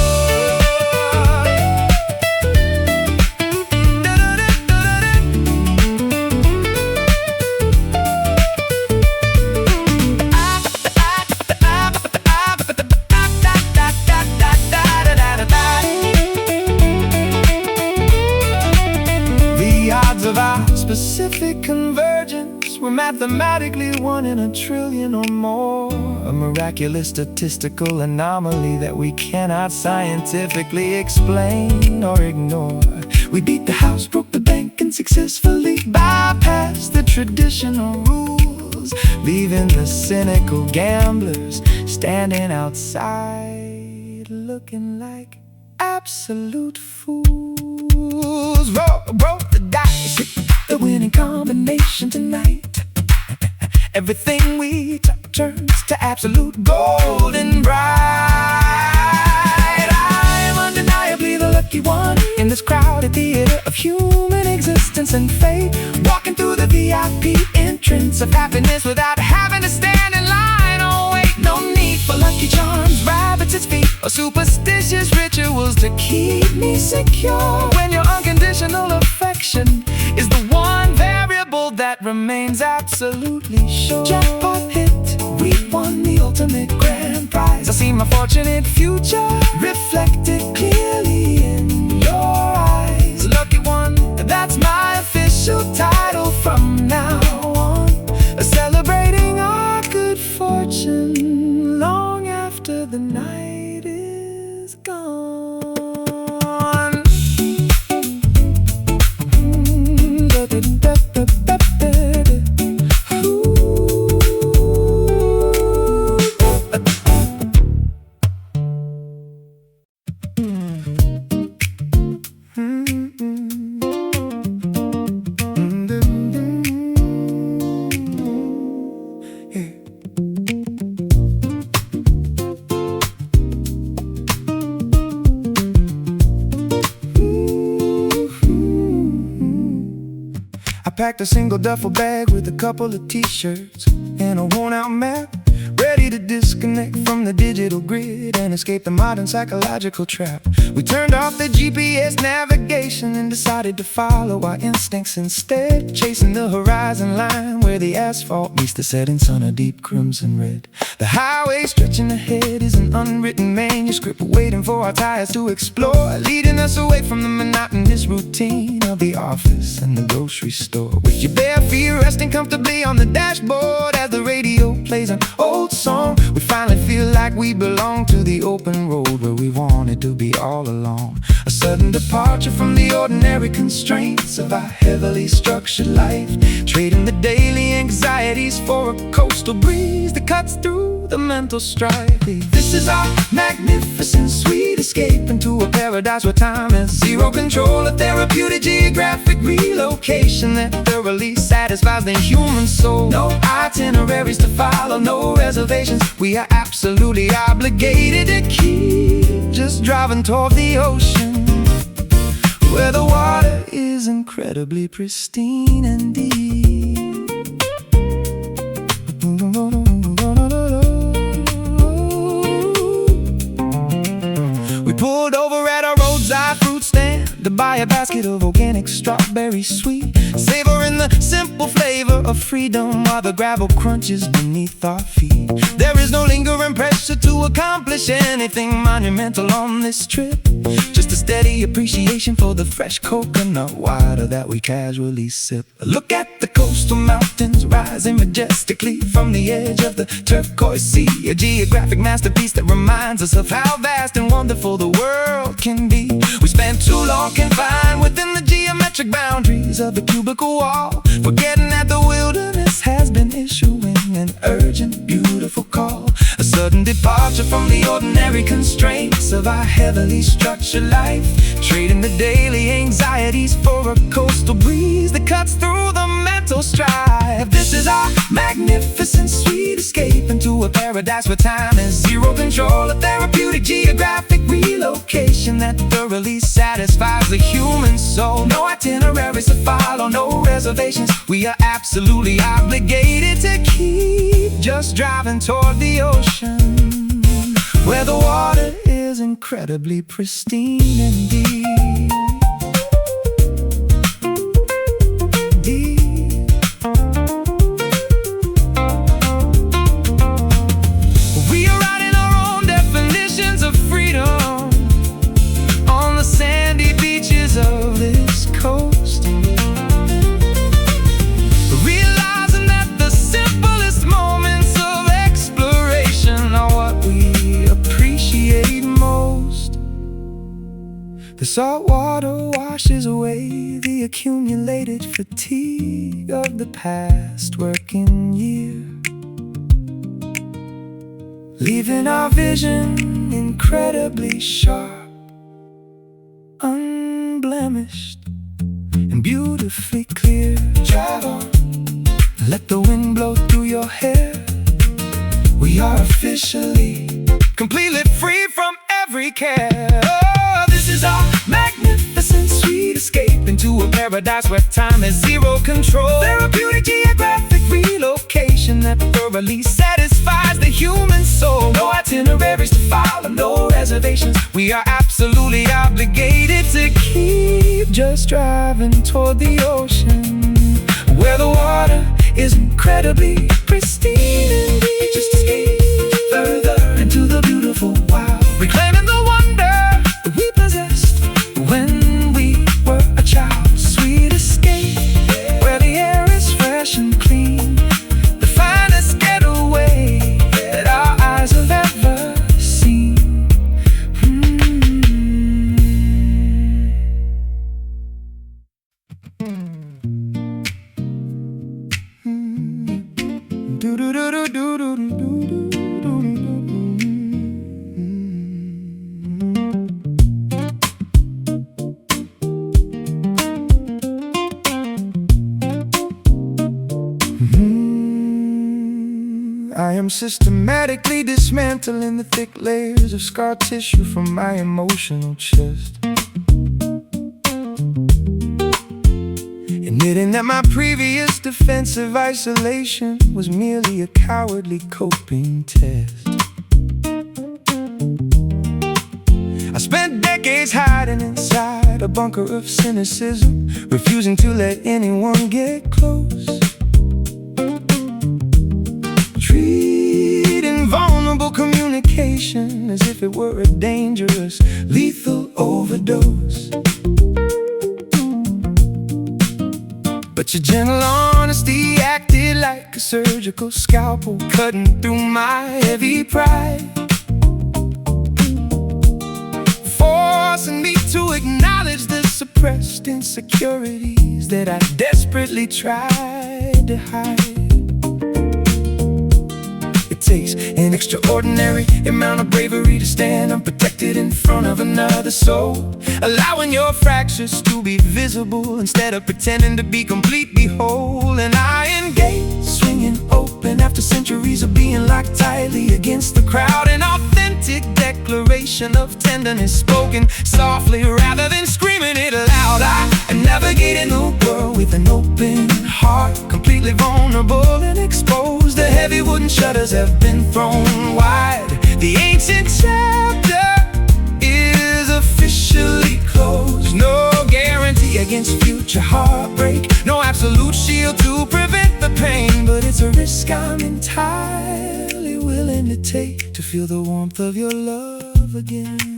Of our specific convergence, we're mathematically 1 in a trillion or more, a miraculous statistical anomaly that we cannot scientifically explain or ignore. We beat the house, broke the bank, and successfully bypassed the traditional rules, leaving the cynical gamblers standing outside looking like absolute fools. Roll the dice, hit the winning combination tonight. Everything we touch turns to absolute gold and bright. I am undeniably the lucky one in this crowded theater of human existence and fate, walking through the VIP entrance of happiness without having to stand in line. Oh wait, no need for lucky charms, rabbits' feet, or superstitious rituals to keep me secure, when your unconditional affection is the one variable that remains absolutely sure. Jackpot hit, we won the ultimate grand prize. I see my fortunate future reflected clearly in your eyes. Lucky one, that's my official title from now on, celebrating our good fortune long after the night is gone. Packed a single duffel bag with a couple of t-shirts and a worn-out map, ready to disconnect from the digital grid and escape the modern psychological trap. We turned off the GPS navigation and decided to follow our instincts instead, chasing the horizon line where the asphalt meets the setting sun a deep crimson red. The highway stretching ahead is an unwritten manuscript waiting for our tires to explore, leading us away from the monotonous routine of the office and the grocery store. With your bare feet resting comfortably on the dashboard as the radio plays an old song, we finally feel like we belong to the open road where we wanted to be all along. A sudden departure from the ordinary constraints of our heavily structured life, trading the daily anxieties for a coastal breeze that cuts through the mental strife. This is our magnificent sweet escape into a paradise where time has zero control, a therapeutic geographic relocation that thoroughly satisfies the human soul. No itineraries to follow, no reservations, we are absolutely obligated to keep just driving toward the ocean, where the water is incredibly pristine and deep. We pulled over at a roadside fruit stand to buy a basket of organic strawberries sweet, savoring the simple flavor of freedom while the gravel crunches beneath our feet. There is no lingering pressure to accomplish anything monumental on this trip, just a steady appreciation for the fresh coconut water that we casually sip. Look at the coastal mountains rising majestically from the edge of the turquoise sea, a geographic masterpiece that reminds us of how vast and wonderful the world can be. We spent too long confined within the geometric boundaries of the cubicle wall, forgetting that the wilderness has been issuing an urgent, beautiful call. A sudden departure from the ordinary constraints of our heavily structured life, trading the daily anxieties for a coastal breeze that cuts through the mental strife. This is our magnificent sweet escape into a paradise where time is zero control, a therapeutic geographic relocation that thoroughly satisfies the human soul. No itineraries to follow, no reservations. We are absolutely obligated to keep just driving toward the ocean, where the water is incredibly pristine and deep. We are writing our own definitions of freedom on the sandy beaches of this coast, realizing that the simplest moments of exploration are what we appreciate most. The salt water washes away the accumulated fatigue of the past working year, leaving our vision incredibly sharp, unblemished, and beautifully clear. Drive on, let the wind blow through your hair. We are officially completely free from every care. Oh, this is our magnificent sweet escape into a paradise where time is zero control. Therapeutic geographic relocation that thoroughly satisfies the human soul. No itineraries to follow, no reservations. We are absolutely obligated to keep just driving toward the ocean, where the water is incredibly pristine and deep. Just escape further into the beautiful wild, reclaiming the wonder that we possessed when we were a child. Sweet escape, where the air is fresh and clean, the finest getaway that our eyes have ever seen. I am systematically dismantling the thick layers of scar tissue from my emotional chest, admitting that my previous defensive isolation was merely a cowardly coping test. I spent decades hiding inside a bunker of cynicism, refusing to let anyone get close, treating vulnerable communication as if it were a dangerous, lethal overdose. But your gentle honesty acted like a surgical scalpel, cutting through my heavy pride, forcing me to acknowledge the suppressed insecurities that I desperately tried to hide. It takes an extraordinary amount of bravery to stand unprotected in front of another soul, allowing your fractures to be visible instead of pretending to be completely whole. And I engage, swinging open after centuries of being locked tightly against the crowd, an authentic declaration of tenderness spoken softly rather than screaming it aloud. I navigate in the world with an open heart, completely vulnerable and exposed. The heavy wooden shutters have been thrown wide. The ancient chapter is officially closed. No guarantee against future heartbreak, no absolute shield to prevent the pain, but it's a risk I'm entirely willing to take to feel the warmth of your love again.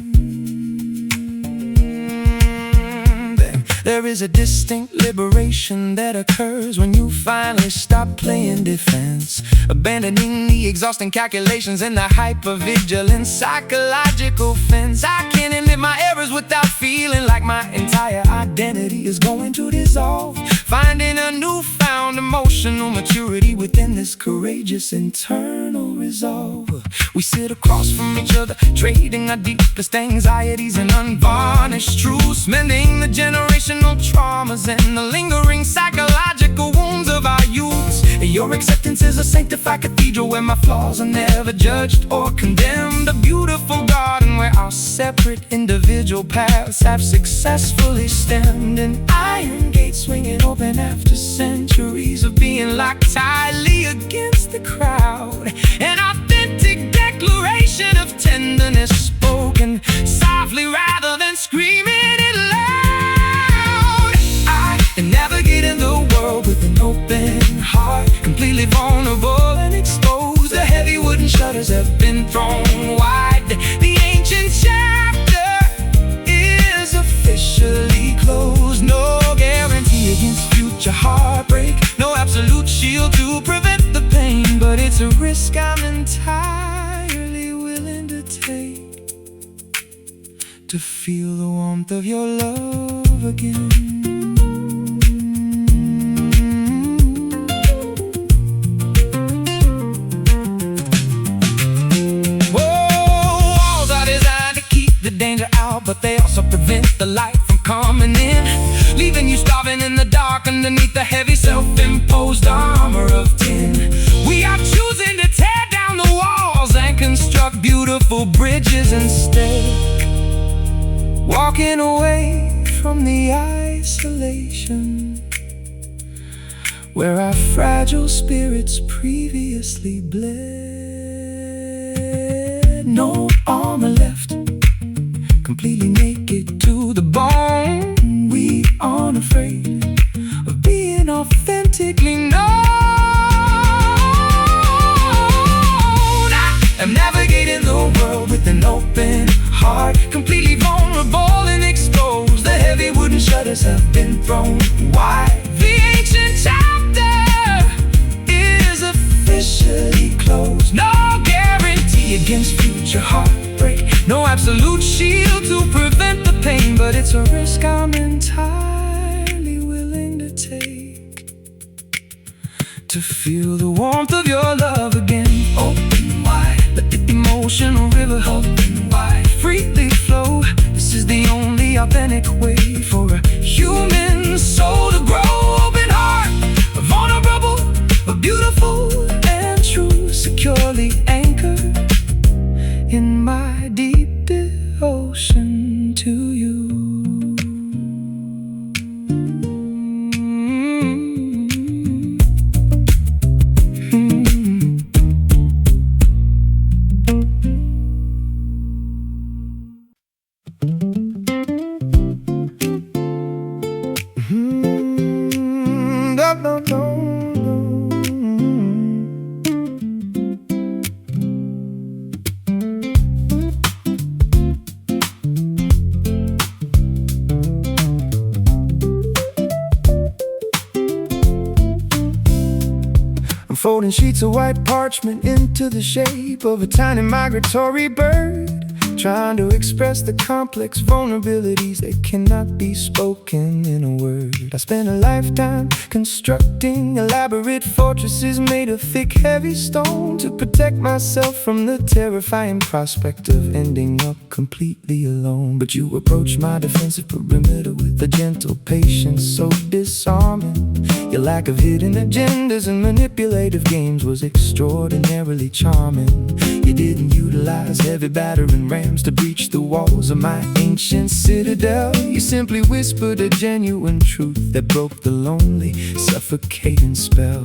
There is a distinct liberation that occurs when you finally stop playing defense, abandoning the exhausting calculations and the hypervigilant psychological fence. I can't admit my errors without feeling like my entire identity is going to dissolve, finding a newfound emotional maturity within this courageous internal resolve. We sit across from each other, trading our deepest anxieties and unvarnished truths, mending the generational traumas and the lingering psychological wounds of our youths. Your acceptance is a sanctified cathedral where my flaws are never judged or condemned, a beautiful garden where our separate individual paths have successfully stemmed, an iron gate swinging open after centuries of being locked tightly against the crowd, an authentic declaration of tenderness spoken softly rather than screaming it loud. I am navigating the world with an open heart, completely vulnerable and exposed. The heavy wooden shutters have been thrown wide. The ancient chapter is officially closed. No guarantee against future heartbreak, no absolute shield to prevent the pain, but it's a risk I'm entirely willing to take, to feel the warmth of your love again. Danger out, but they also prevent the light from coming in, leaving you starving in the dark underneath the heavy self-imposed armor of tin. We are choosing to tear down the walls and construct beautiful bridges instead, walking away from the isolation where our fragile spirits previously bled. No armor left, completely naked to the bone. We aren't afraid of being authentically known. I am navigating the world with an open heart, completely vulnerable and exposed. The heavy wooden shutters have been thrown wide. The ancient chapter is officially closed. No guarantee against future heartbreak, no absolute shield to prevent the pain, but it's a risk I'm entirely willing to take, to feel the warmth of your love again. Open wide, let the emotional river open wide, freely flow. This is the only authentic way for a human soul to grow. Open heart, vulnerable, but beautiful and true, securely anchored in my deep devotion to you. Folding sheets of white parchment into the shape of a tiny migratory bird, trying to express the complex vulnerabilities that cannot be spoken in a word. I spent a lifetime constructing elaborate fortresses made of thick, heavy stone to protect myself from the terrifying prospect of ending up completely alone. But you approach my defensive perimeter with a gentle patience so disarming. Your lack of hidden agendas and manipulative games was extraordinarily charming. You didn't utilize heavy battering rams to breach the walls of my ancient citadel. You simply whispered a genuine truth that broke the lonely, suffocating spell.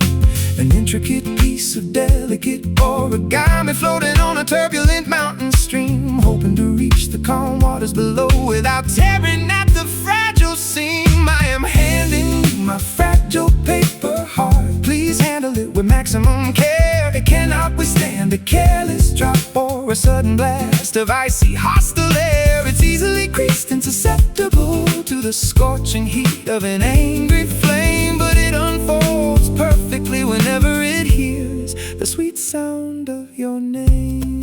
An intricate piece of delicate origami floating on a turbulent mountain stream, hoping to reach the calm waters below without tearing at the fragile seam. I am handing you my fragile paper heart. Please handle it with maximum care. It cannot withstand a careless drop or a sudden blast of icy hostile air. It's easily creased and susceptible to the scorching heat of an angry flame, but it unfolds perfectly whenever it hears the sweet sound of your name.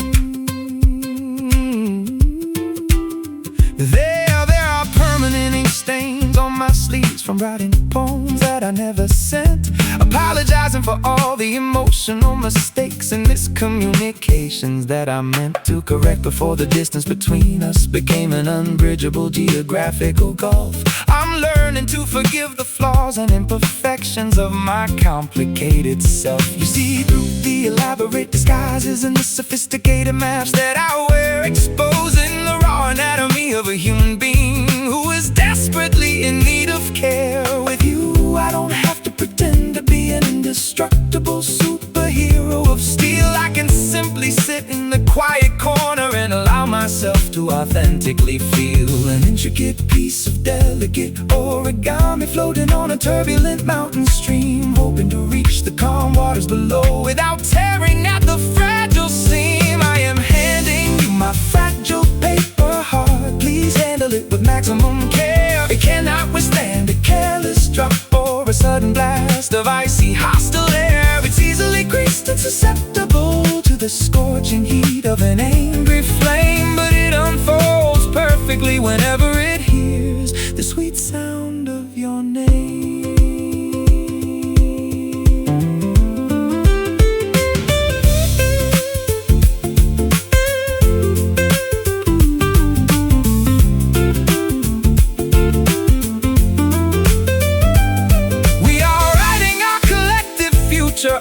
There are permanent ink stains on my sleeves from writing poems that I never sent, apologizing for all the emotional mistakes and miscommunications that I meant to correct before the distance between us became an unbridgeable geographical gulf. I'm learning to forgive the flaws and imperfections of my complicated self. You see through the elaborate disguises and the sophisticated masks that I wear, exposing the raw anatomy of a human being who is desperately in need of care. With you, I don't have to pretend to be an indestructible superhero of steel. I can simply sit in the quiet corner and allow myself to authentically feel an intricate piece of delicate origami floating on a turbulent mountain stream, hoping to reach the calm waters below without tearing at the fragile seam. I am handing you my fragile paper heart. Please handle it with maximum care. It cannot withstand a careless drop or a sudden blast of icy hostile air. It's easily creased and susceptible to the scorching heat of an angry flame, but it unfolds perfectly whenever it hears the sweet sound of your name.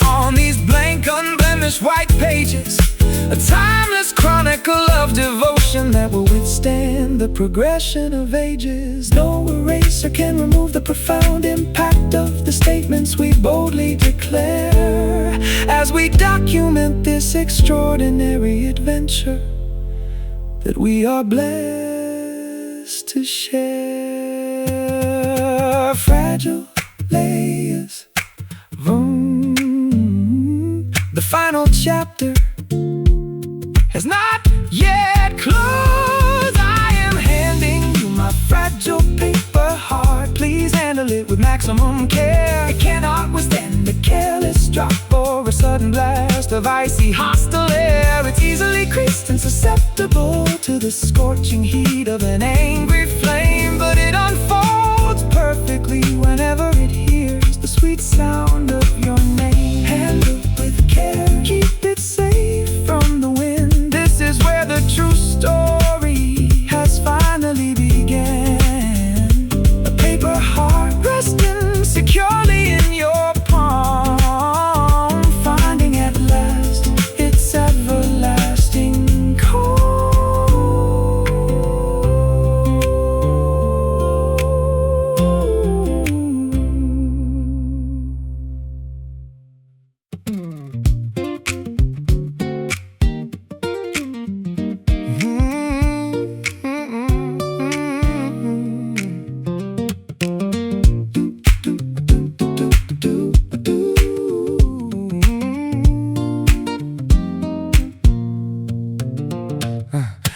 On these blank, unblemished white pages, a timeless chronicle of devotion that will withstand the progression of ages. No eraser can remove the profound impact of the statements we boldly declare as we document this extraordinary adventure that we are blessed to share. Fragile layers, the final chapter has not yet closed. I am handing you my fragile paper heart. Please handle it with maximum care. It cannot withstand a careless drop or a sudden blast of icy hostile air. It's easily creased and susceptible to the scorching heat of an angry flame, but it unfolds perfectly whenever it hears the sweet sound of your name. Handle with care, keep it safe from the wind. This is where the true story has finally began. A paper heart resting securely in your palm, finding at last its everlasting calm.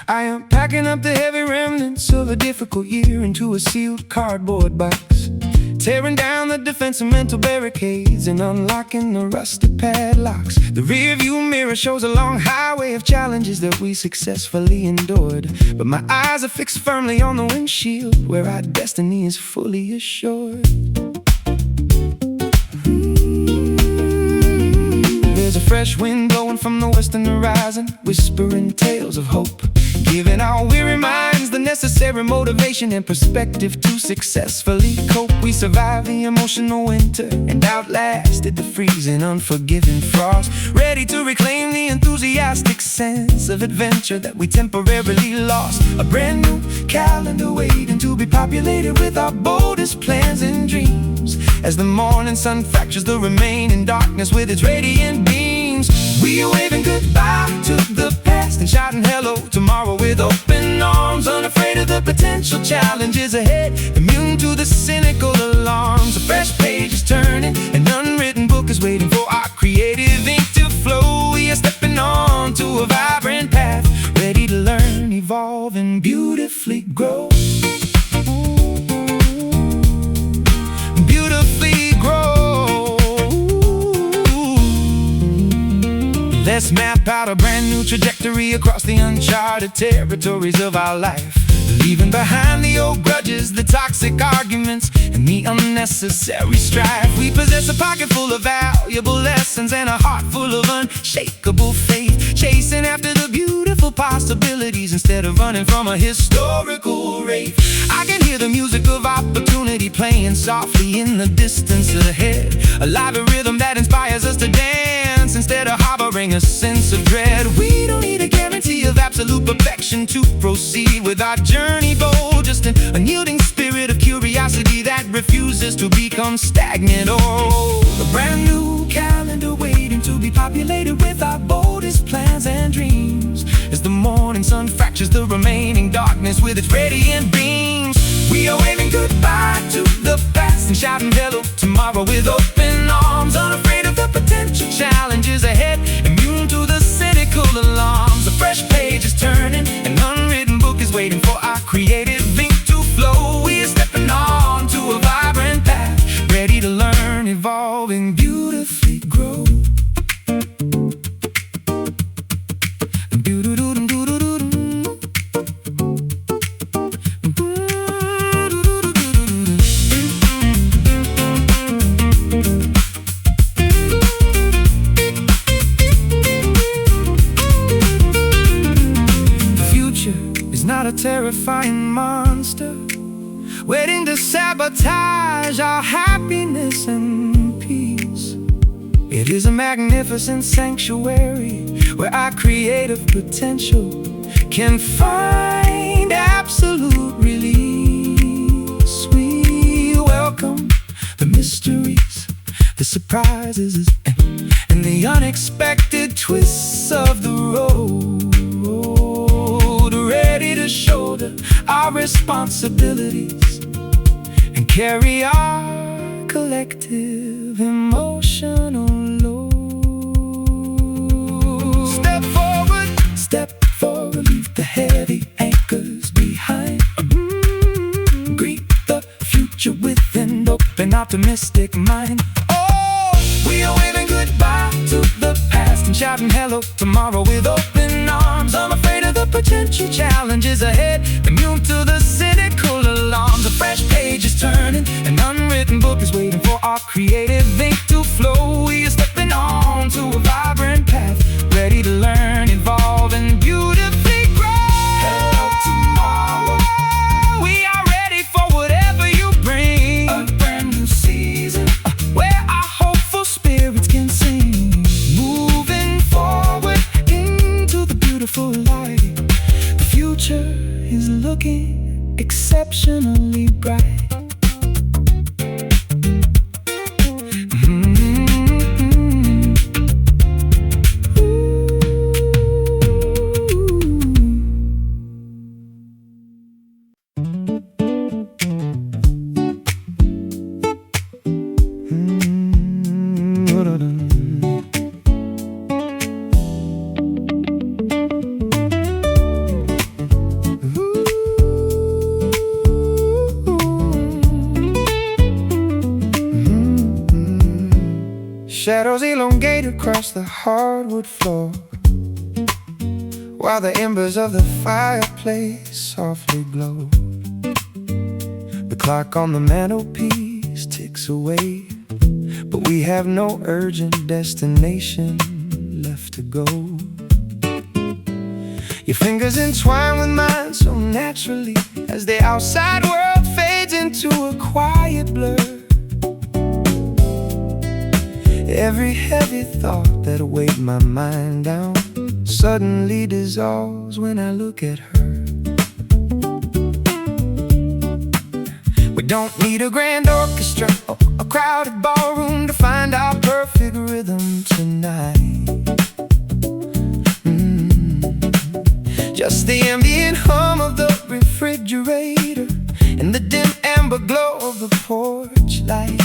I am packing up the heavy remnants of a difficult year into a sealed cardboard box, tearing down the defense of mental barricades and unlocking the rusted padlocks. The rearview mirror shows a long highway of challenges that we successfully endured, but my eyes are fixed firmly on the windshield where our destiny is fully assured. There's a fresh wind blowing from the western horizon, whispering tales of hope, giving our weary minds the necessary motivation and perspective to successfully cope. We survived the emotional winter and outlasted the freezing, unforgiving frost, ready to reclaim the enthusiastic sense of adventure that we temporarily lost. A brand new calendar waiting to be populated with our boldest plans and dreams, as the morning sun fractures the remaining darkness with its radiant beams. We are waving goodbye to the past and shouting hello tomorrow with open arms, unafraid of the potential challenges ahead, immune to the cynical alarms. A fresh page is turning, an unwritten book is waiting for our creative ink to flow. We are stepping on to a vibrant path, ready to learn, evolve, and beautifully map out a brand new trajectory across the uncharted territories of our life. Leaving behind the old grudges, the toxic arguments, and the unnecessary strife. We possess a pocket full of valuable lessons and a heart full of unshakable faith, chasing after the beautiful possibilities instead of running from a historical wraith. I can hear the music of opportunity playing softly in the distance ahead, a live rhythm that inspires us to dance instead of harboring a sense of dread. We don't need a guarantee of absolute perfection to proceed with our journey bold, just an unyielding spirit of curiosity that refuses to become stagnant or old. A brand new calendar waiting to be populated with our boldest plans and dreams. As the morning sun fractures the remaining darkness with its radiant beams, we are waving goodbye to the past and shouting hello tomorrow with open arms, unafraid of the potential challenges ahead, immune to the cynical alarms. A fresh page is turning, an unwritten book is waiting for our creative ink to flow. We are stepping on to a vibrant path, ready to learn, evolve, and beautifully grow. Not a terrifying monster waiting to sabotage our happiness and peace. It is a magnificent sanctuary where our creative potential can find absolute release. We welcome the mysteries, the surprises, and the unexpected twists of the road, ready to shoulder our responsibilities and carry our collective emotional load. Step forward, leave the heavy anchors behind. Greet the future with an open, optimistic mind. Oh, we are waving goodbye to the past and shouting hello tomorrow with open arms, unafraid of the potential challenges ahead, immune to the cynical alarms. A fresh page is turning, an unwritten book is waiting for our creative ink to flow. We are stepping on to a vibrant path, ready to learn, evolve, and beautifully grow. Hello tomorrow, we are ready for whatever you bring. A brand new season, where our hopeful spirits can sing. Moving forward into the beautiful light. The future is looking exceptionally bright. Shadows elongate across the hardwood floor, while the embers of the fireplace softly glow. The clock on the mantelpiece ticks away, but we have no urgent destination left to go. Your fingers entwine with mine so naturally as the outside world fades into a quiet blur. Every heavy thought that weighed my mind down suddenly dissolves when I look at her. We don't need a grand orchestra or a crowded ballroom to find our perfect rhythm tonight. Just the ambient hum of the refrigerator and the dim amber glow of the porch light.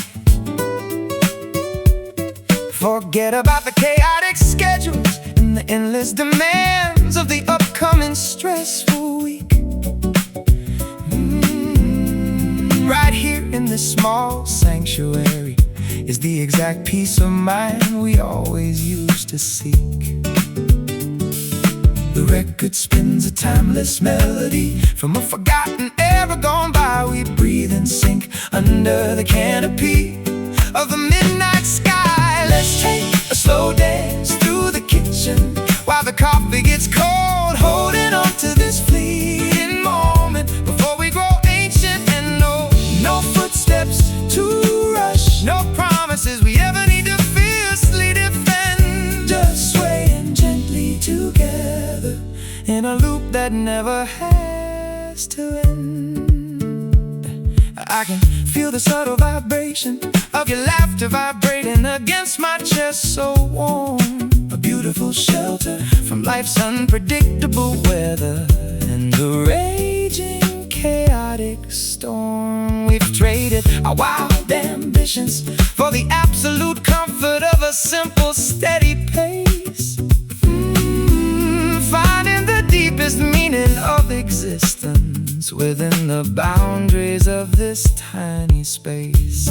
Forget about the chaotic schedules and the endless demands of the upcoming stressful week. Right here in this small sanctuary is the exact peace of mind we always used to seek. record spins a timeless melody from a forgotten era gone by. We breathe and sink under the canopy of the midnight sky. Let's take a slow dance through the kitchen while the coffee gets cold, holding on to this fleeting moment before we grow ancient and old. No footsteps to rush, no promises we ever need to fiercely defend. Just swaying gently together in a loop that never has to end. I can feel the subtle vibration of your laughter vibrating against my chest, so warm. A beautiful shelter from life's unpredictable weather and the raging chaotic storm. We've traded our wild ambitions for the absolute comfort of a simple, steady pace. Finding the deepest meaning of existence within the boundaries of this tiny space.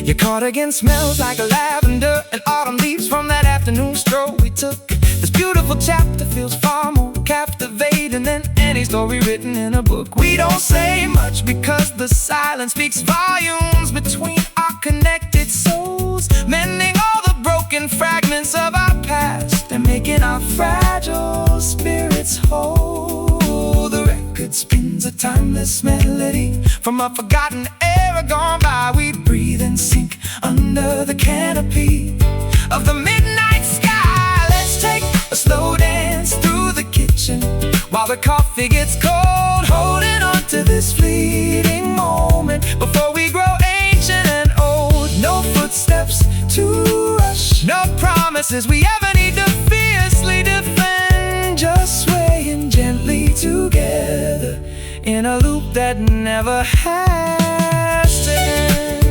Your cardigan smells like lavender and autumn leaves from that afternoon stroll we took. This beautiful chapter feels far more captivating than any story written in a book. We don't say much because the silence speaks volumes between our connected souls, mending all the broken fragments of our past and making our fragile spirits whole. The record spins a timeless melody from a forgotten era gone by. We breathe and sink under the canopy of the midnight sky. Let's take a slow dance through the kitchen while the coffee gets cold, holding on to this fleeting moment before we grow ancient and old. No footsteps to rush, no promises we ever need to fiercely defend. Just swaying gently together in a loop that never has to end.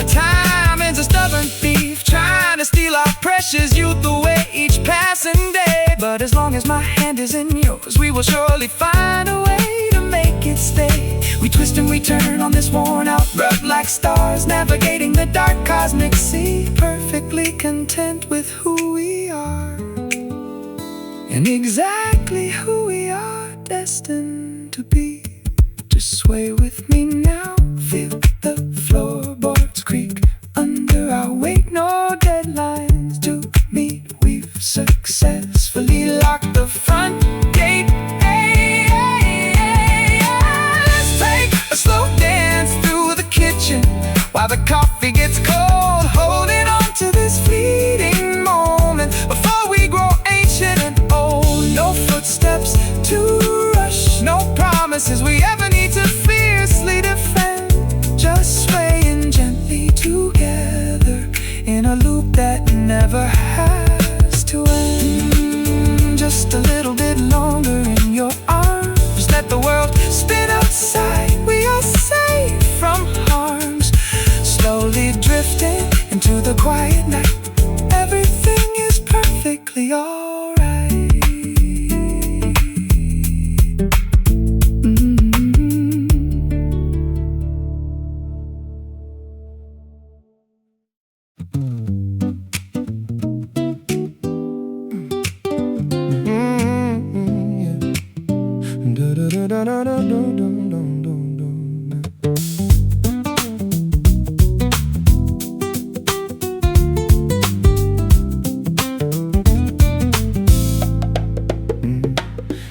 Time is a stubborn thief trying to steal our precious youth away each passing day. But as long as my hand is in yours, we will surely find a way to make it stay. We twist and we turn on this worn out rug like stars, navigating the dark cosmic sea, perfectly content with who we are and exactly who we are destined to be. Just sway with me now, feel the floorboards creak under our weight. No deadlines to meet, we've successfully locked the front gate. Hey, hey, hey, hey. Let's take a slow dance through the kitchen while the coffee gets cold, holding on to this fleeting moment before we grow ancient and old. No footsteps to rush, no promises we ever need to fiercely defend. Just swaying gently together in a loop that never has to end. Just a little bit longer in your arms, let the world spin outside. We are safe from harms, slowly drifting into the quiet night. Everything is perfectly alright.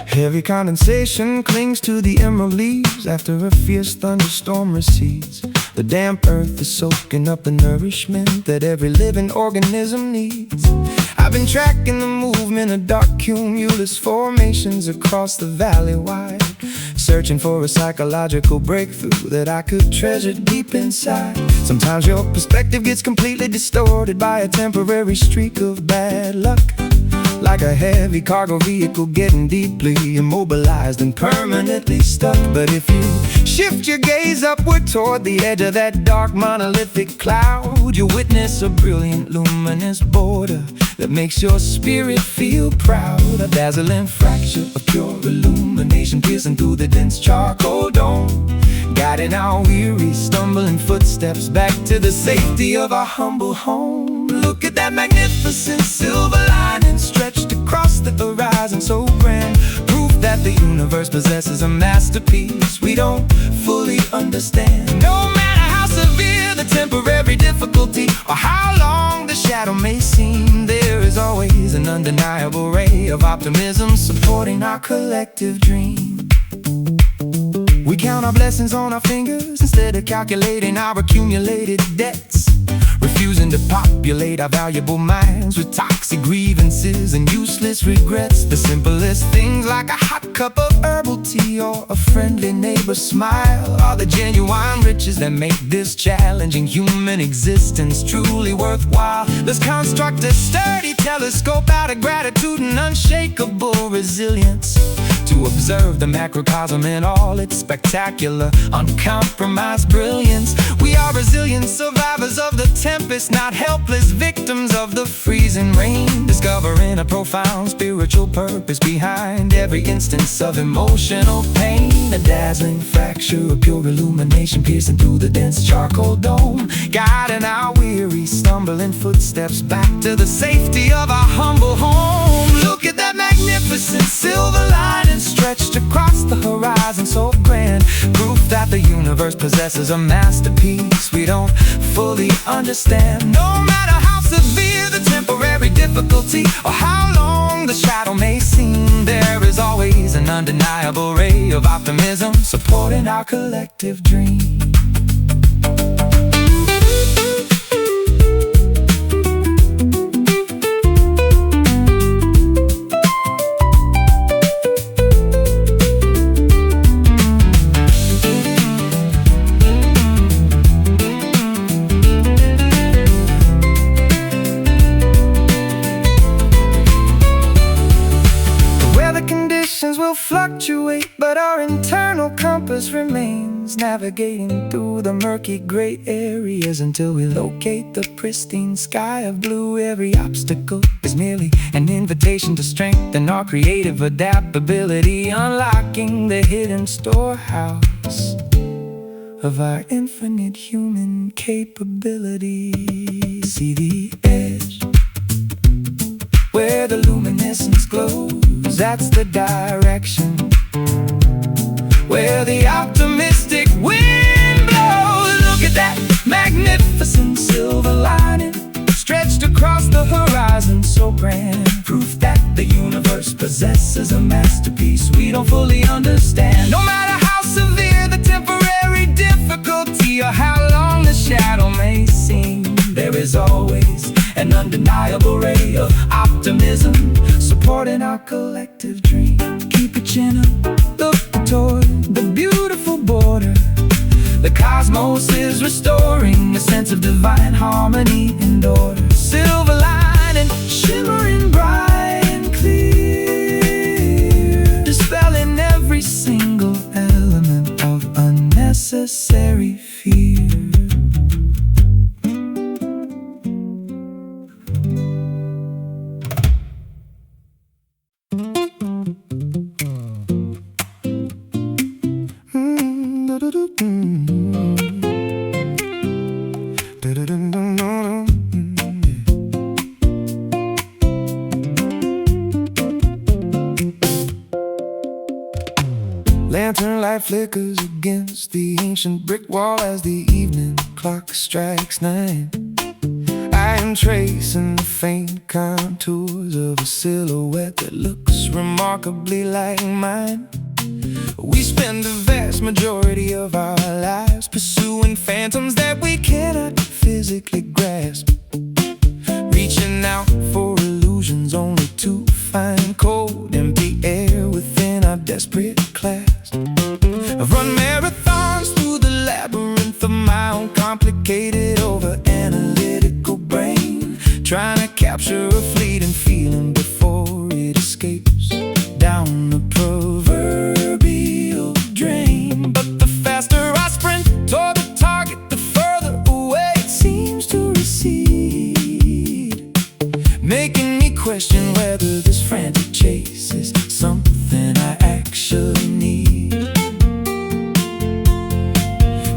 Heavy condensation clings to the emerald leaves after a fierce thunderstorm recedes. The damp earth is soaking up the nourishment that every living organism needs. I've been tracking the movement of dark cumulus formations across the valley wide, searching for a psychological breakthrough that I could treasure deep inside. Sometimes your perspective gets completely distorted by a temporary streak of bad luck, like a heavy cargo vehicle getting deeply immobilized and permanently stuck. But if you Shift your gaze upward toward the edge of that dark monolithic cloud. You'll witness a brilliant luminous border that makes your spirit feel proud. A dazzling fracture of pure illumination piercing through the dense charcoal dome, guiding our weary, stumbling footsteps back to the safety of our humble home. Look at that magnificent silver lining stretched across the horizon, so grand, proof that the universe possesses a masterpiece we don't fully understand. No matter how severe the temporary difficulty or how long the shadow may seem, there is always an undeniable ray of optimism supporting our collective dream. We count our blessings on our fingers instead of calculating our accumulated debts, refusing to populate our valuable minds with toxic grievances and useless regrets. The simplest things like a hot cup of herbal tea or a friendly neighbor's smile are the genuine riches that make this challenging human existence truly worthwhile. Let's construct a sturdy telescope out of gratitude and unshakable resilience to observe the macrocosm in all its spectacular, uncompromised brilliance. We are resilient survivors of the tempest, not helpless victims of the freezing rain, discovering a profound spiritual purpose behind every instance of emotional pain. A dazzling fracture of pure illumination piercing through the dense charcoal dome, guiding our weary, stumbling footsteps back to the safety of our humble home. Look at that magnificent silver lining stretched across the horizon, so grand, proof that the universe possesses a masterpiece we don't fully understand. No matter how severe the temporary difficulty or how long the shadow may seem, there is always an undeniable ray of optimism supporting our collective dream. Will fluctuate, but our internal compass remains, navigating through the murky gray areas until we locate the pristine sky of blue. Every obstacle is merely an invitation to strengthen our creative adaptability, unlocking the hidden storehouse of our infinite human capability. See the edge where the luminescence glows, that's the direction where the optimistic wind blows. Look at that magnificent silver lining stretched across the horizon, so grand, proof that the universe possesses a masterpiece we don't fully understand. No matter how severe the temporary difficulty or how long the shadow may seem, there is always an undeniable ray of optimism supporting our collective dream. Keep your chin up, look toward the beautiful border. The cosmos is restoring a sense of divine harmony and order. Silver lining shimmering bright and clear, dispelling every single element of unnecessary fear. Lantern light flickers against the ancient brick wall as the evening clock strikes 9. I am tracing the faint contours of a silhouette that looks remarkably like mine. We spend the vast majority of our lives pursuing phantoms that we cannot physically grasp, reaching out for illusions only to find cold, empty air within our desperate clasp. I've run marathons through the labyrinth of my own complicated, over-analytical brain, trying to capture a fleeting feeling before it escapes down the proverbial drain. But the fast making me question whether this frantic chase is something I actually need.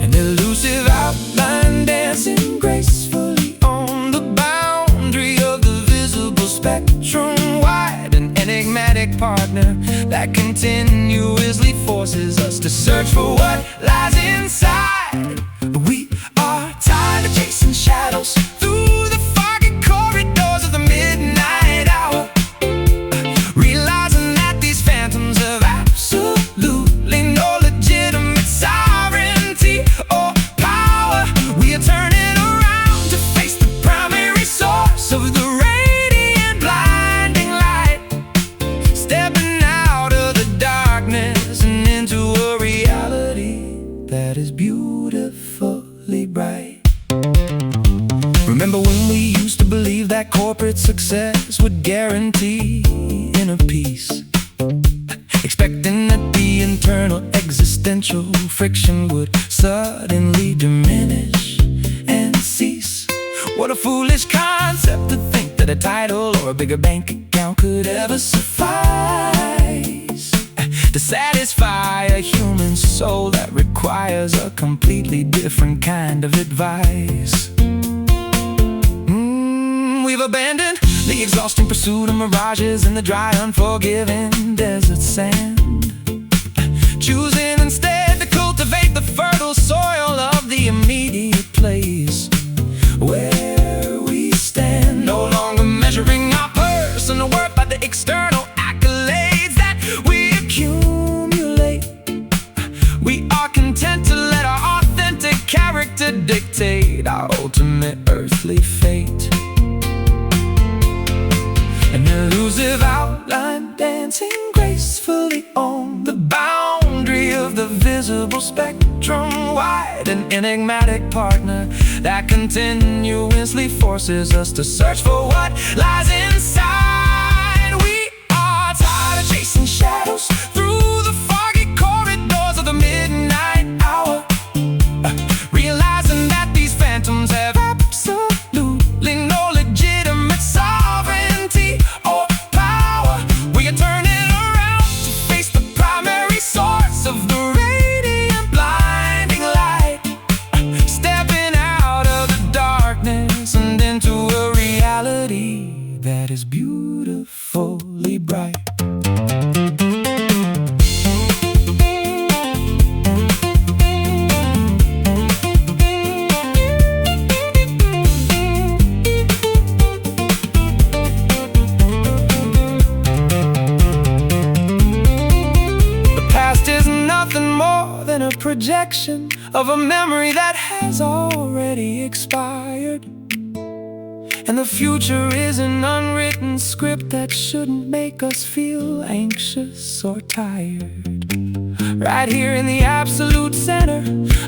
An elusive outline dancing gracefully on the boundary of the visible spectrum wide. An enigmatic partner that continuously forces us to search for what lies inside. We are tired of chasing shadows through the foggy corridors of the midnight hour, realizing that these phantoms have absolutely no legitimate sovereignty or power. We are turning around to face the primary source of the radiant blinding light, stepping out of the darkness and into a reality that is beautifully bright. Remember when we used to believe that corporate success would guarantee inner peace, expecting that the internal existential friction would suddenly diminish and cease? What a foolish concept to think that a title or a bigger bank account could ever suffice to satisfy a human soul that requires a completely different kind of advice. We've abandoned the exhausting pursuit of mirages in the dry, unforgiving desert sand, choosing instead to cultivate the fertile soil of the immediate place where we stand, no longer measuring our personal worth by the external accolades that we accumulate. We are content to let our authentic character dictate our ultimate earthly fate. An elusive outline dancing gracefully on the boundary of the visible spectrum wide. An enigmatic partner that continuously forces us to search for what lies inside. We are tired of chasing shadows through the foggy corridors of the midnight hour, realizing that these phantoms have absolutely no legitimate sovereignty or power. We are turning around to face the primary source of the radiant blinding light, stepping out of the darkness and into a reality that is beautifully bright. A projection of a memory that has already expired, and the future is an unwritten script that shouldn't make us feel anxious or tired. Right here in the absolute center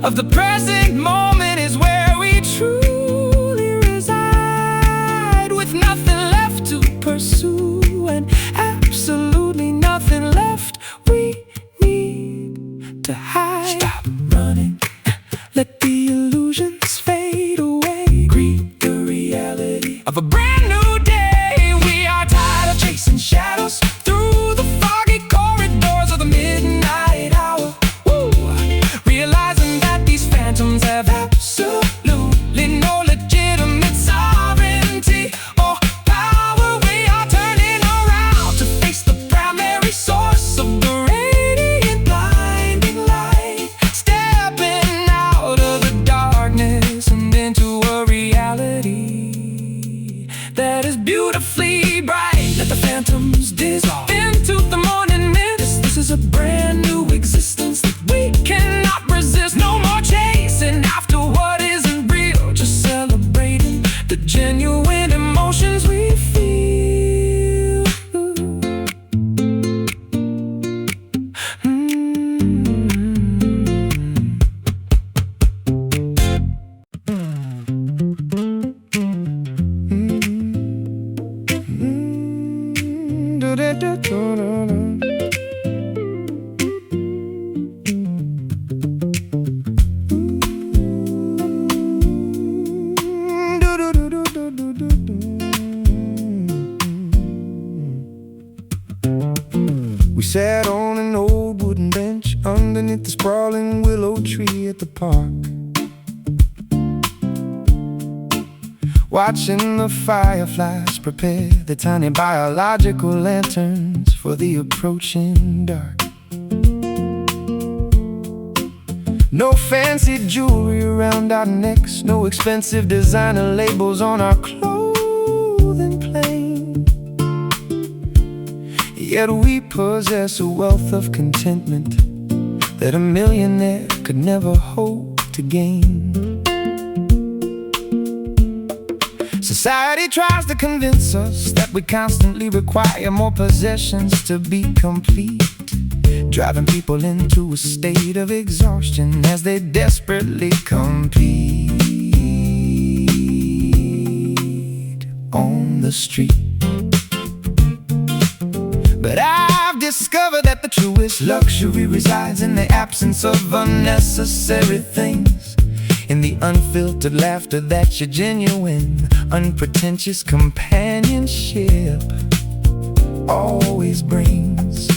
of the present moment is where we truly reside, with nothing left to pursue and absolutely nothing left we need to hide. Stop running, let the illusions fade away. Greet the reality of a brand new day. We are tired of chasing shadows through the foggy corridors of the midnight hour. Woo! Realizing that these phantoms have absolutely no legitimate sovereignty or power. We are turning around to face the primary source of the radiant blinding light, stepping out of the darkness and into a reality that is beautifully bright. Let the phantoms dissolve into the morning mist. This is a brand new existence that we cannot resist. No more chasing after what isn't real, just celebrating the genuine emotions we feel. sat on an old wooden bench underneath the sprawling willow tree at the park, watching the fireflies prepare their tiny biological lanterns for the approaching dark. No fancy jewelry around our necks, no expensive designer labels on our clothing plain. Yet we possess a wealth of contentment that a millionaire could never hope to gain. Society tries to convince us that we constantly require more possessions to be complete, driving people into a state of exhaustion as they desperately compete on the street. But I've discovered that the truest luxury resides in the absence of unnecessary things, in the unfiltered laughter that your genuine, unpretentious companionship always brings.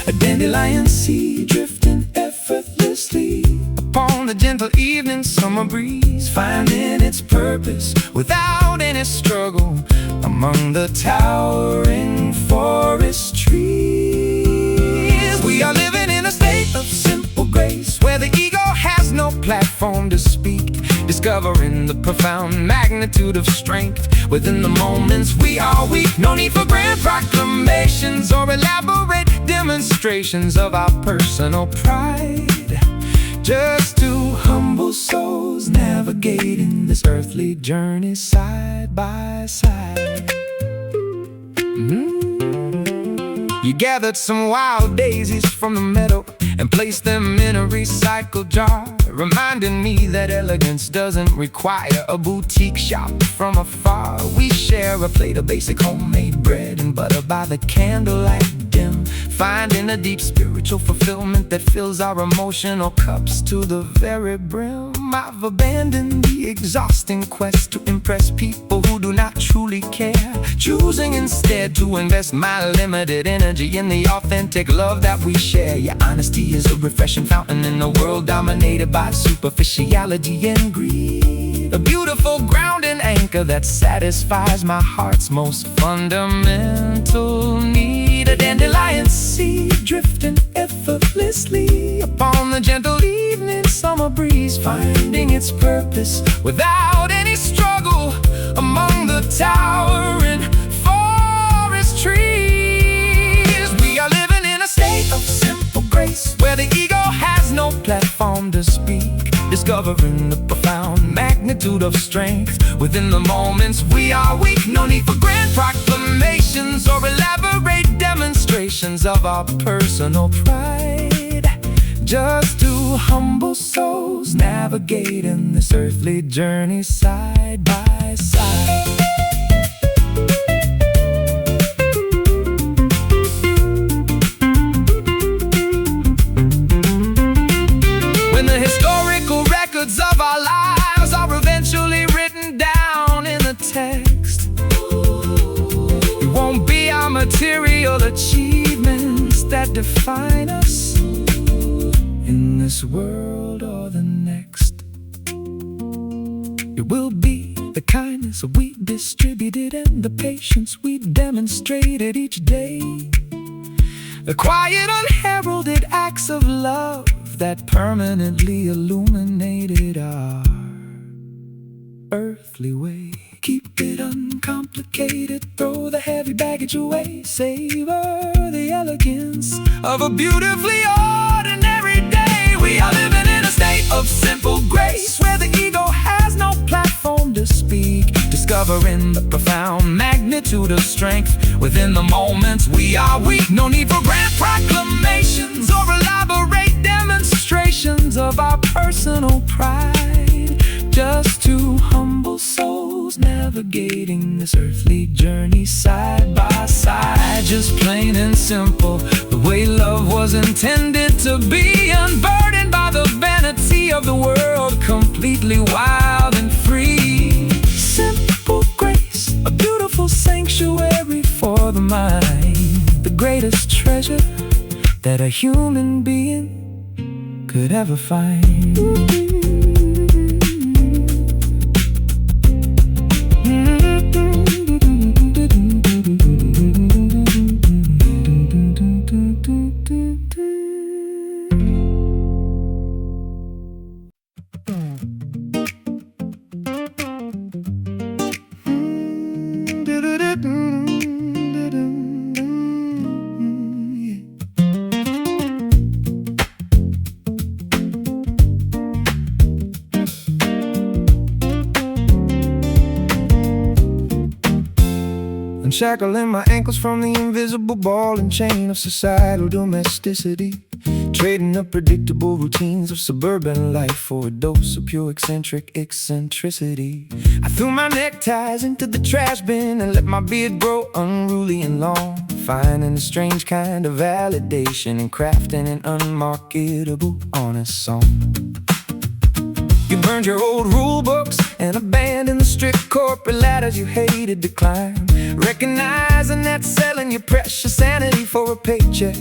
A dandelion seed drifting effortlessly upon the gentle evening summer breeze, finding its purpose without any struggle among the towering forest trees. We are living in a state of simple grace, where the ego has no platform to speak, discovering the profound magnitude of strength within the moments we are weak. No need for grand proclamations or elaborate demonstrations of our personal pride, just two humble souls navigating this earthly journey side by side. You gathered some wild daisies from the meadow and placed them in a recycled jar, reminding me that elegance doesn't require a boutique shop from afar. We share a plate of basic homemade bread and butter by the candlelight dim, finding a deep spiritual fulfillment that fills our emotional cups to the very brim. I've abandoned the exhausting quest to impress people who do not truly care, choosing instead to invest my limited energy in the authentic love that we share. Your honesty is a refreshing fountain in a world dominated by superficiality and greed, a beautiful grounding anchor that satisfies my heart's most fundamental need. A dandelion seed drifting effortlessly upon the gentle evening summer breeze, finding its purpose without any struggle among the towering forest trees. We are living in a state of simple grace, where the ego has no platform to speak, discovering the profound magnitude of strength within the moments we are weak. No need for grand proclamations or elaborate demonstrations of our personal pride, just two humble souls navigating this earthly journey side by side. When the historical records of our lives are eventually written down in the text, it won't be our material achievements that define us in this world or the next. It will be the kindness we distributed and the patience we demonstrated each day, the quiet unheralded acts of love that permanently illuminated our earthly way. Keep it uncomplicated, throw the heavy baggage away, savor the elegance of a beautifully ordinary day. We are living in a state of simple grace, where the ego has no platform to speak, discovering the profound magnitude of strength within the moments we are weak. No need for grand proclamations or elaborate demonstrations of our personal pride, just two humble souls navigating this earthly journey side by side. Just plain and simple, the way love was intended to be, unburdened by the vanity of the world, completely wild and free. Simple grace, a beautiful sanctuary for the mind, the greatest treasure treasure that a human being could ever find. Unshackling my ankles from the invisible ball and chain of societal domesticity, trading up predictable routines of suburban life for a dose of pure eccentric eccentricity. I threw my neckties into the trash bin and let my beard grow unruly and long, finding a strange kind of validation and crafting an unmarketable honest song. You burned your old rule books and abandoned the strict corporate ladders you hated to climb, recognizing that selling your precious sanity for a paycheck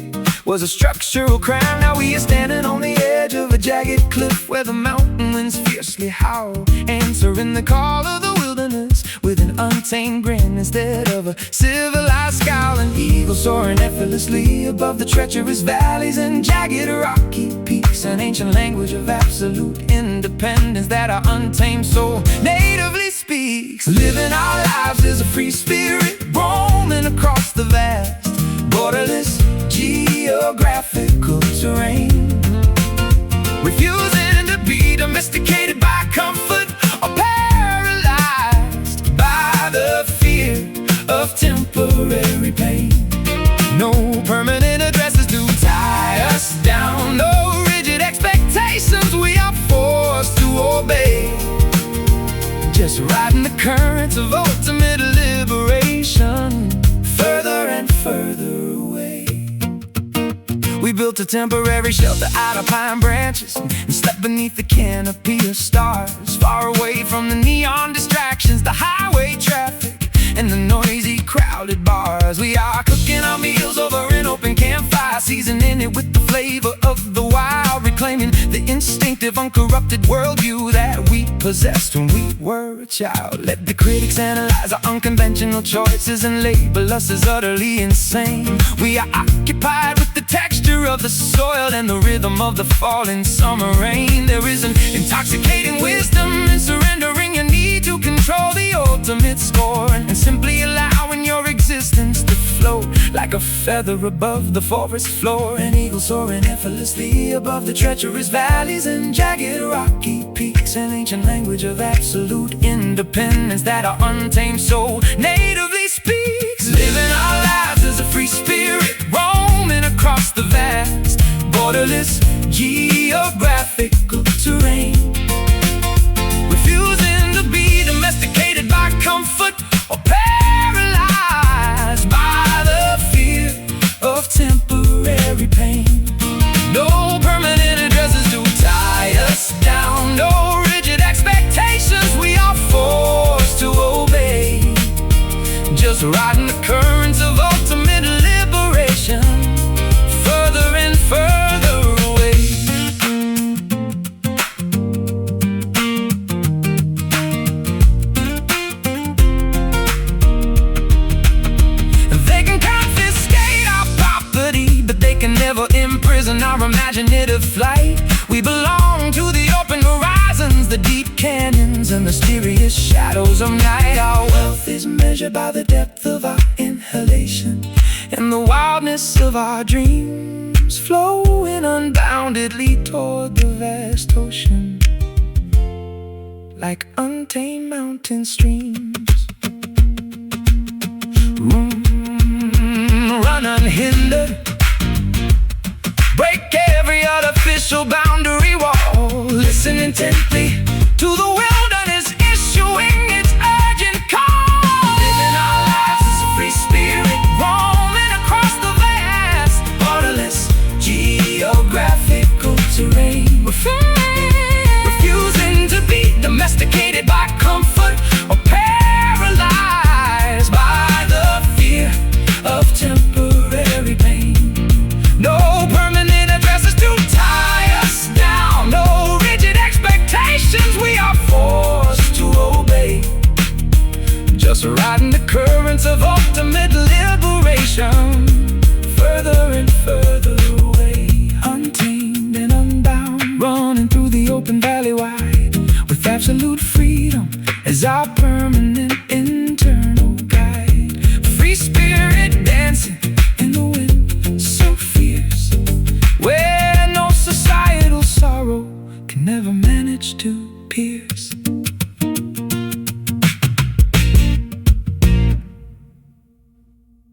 was a structural crime. Now we are standing on the edge of a jagged cliff where the mountain winds fiercely howl, answering the call of the wilderness with an untamed grin instead of a civilized scowl. An eagle soaring effortlessly above the treacherous valleys and jagged rocky peaks, an ancient language of absolute independence that our untamed soul natively speaks. Living our lives as a free spirit roaming across the vast, borderless geographical terrain, refusing to be domesticated by comfort or paralyzed by the fear of temporary pain. No permanent addresses to tie us down, no rigid expectations we are forced to obey, just riding the currents of ultimate liberation, further and further away. We built a temporary shelter out of pine branches and slept beneath the canopy of stars, far away from the neon distractions, the highway traffic, and the noisy crowded bars. We are cooking our meals over an open campfire, seasoning it with the flavor of the wild, reclaiming the instinctive uncorrupted worldview that we possessed when we were a child. Let the critics analyze our unconventional choices and label us as utterly insane. We are occupied with the texture of the soil and the rhythm of the falling summer rain. There is an intoxicating wisdom in surrendering your need to control the ultimate score, and simply allowing your existence to float like a feather above the forest floor. An eagle soaring effortlessly above the treacherous valleys and jagged rocky peaks, an ancient language of absolute independence that our untamed soul natively speaks. Living our lives as a free spirit roaming across the vast, borderless geographical terrain, refusing to be domesticated by comfort or paralyzed by the fear of temporary pain. No permanent addresses to tie us down, no rigid expectations we are forced to obey, just riding the currents of ultimate liberation, further and further away. They can confiscate our property, but they can never imprison our imaginative flight. We belong to the open horizons, the deep canyons, and mysterious shadows of night. Our wealth is measured by the depth of our inhalation and the wildness of our dreams, flowing unboundedly toward the vast ocean like untamed mountain streams. Run unhindered, break every artificial boundary wall, listen intently to the wilderness issuing its urgent call. Living our lives as a free spirit roaming across the vast, borderless geographical terrain, refusing to be domesticated by comfort or paralyzed by the fear of temporary pain. 'Cause I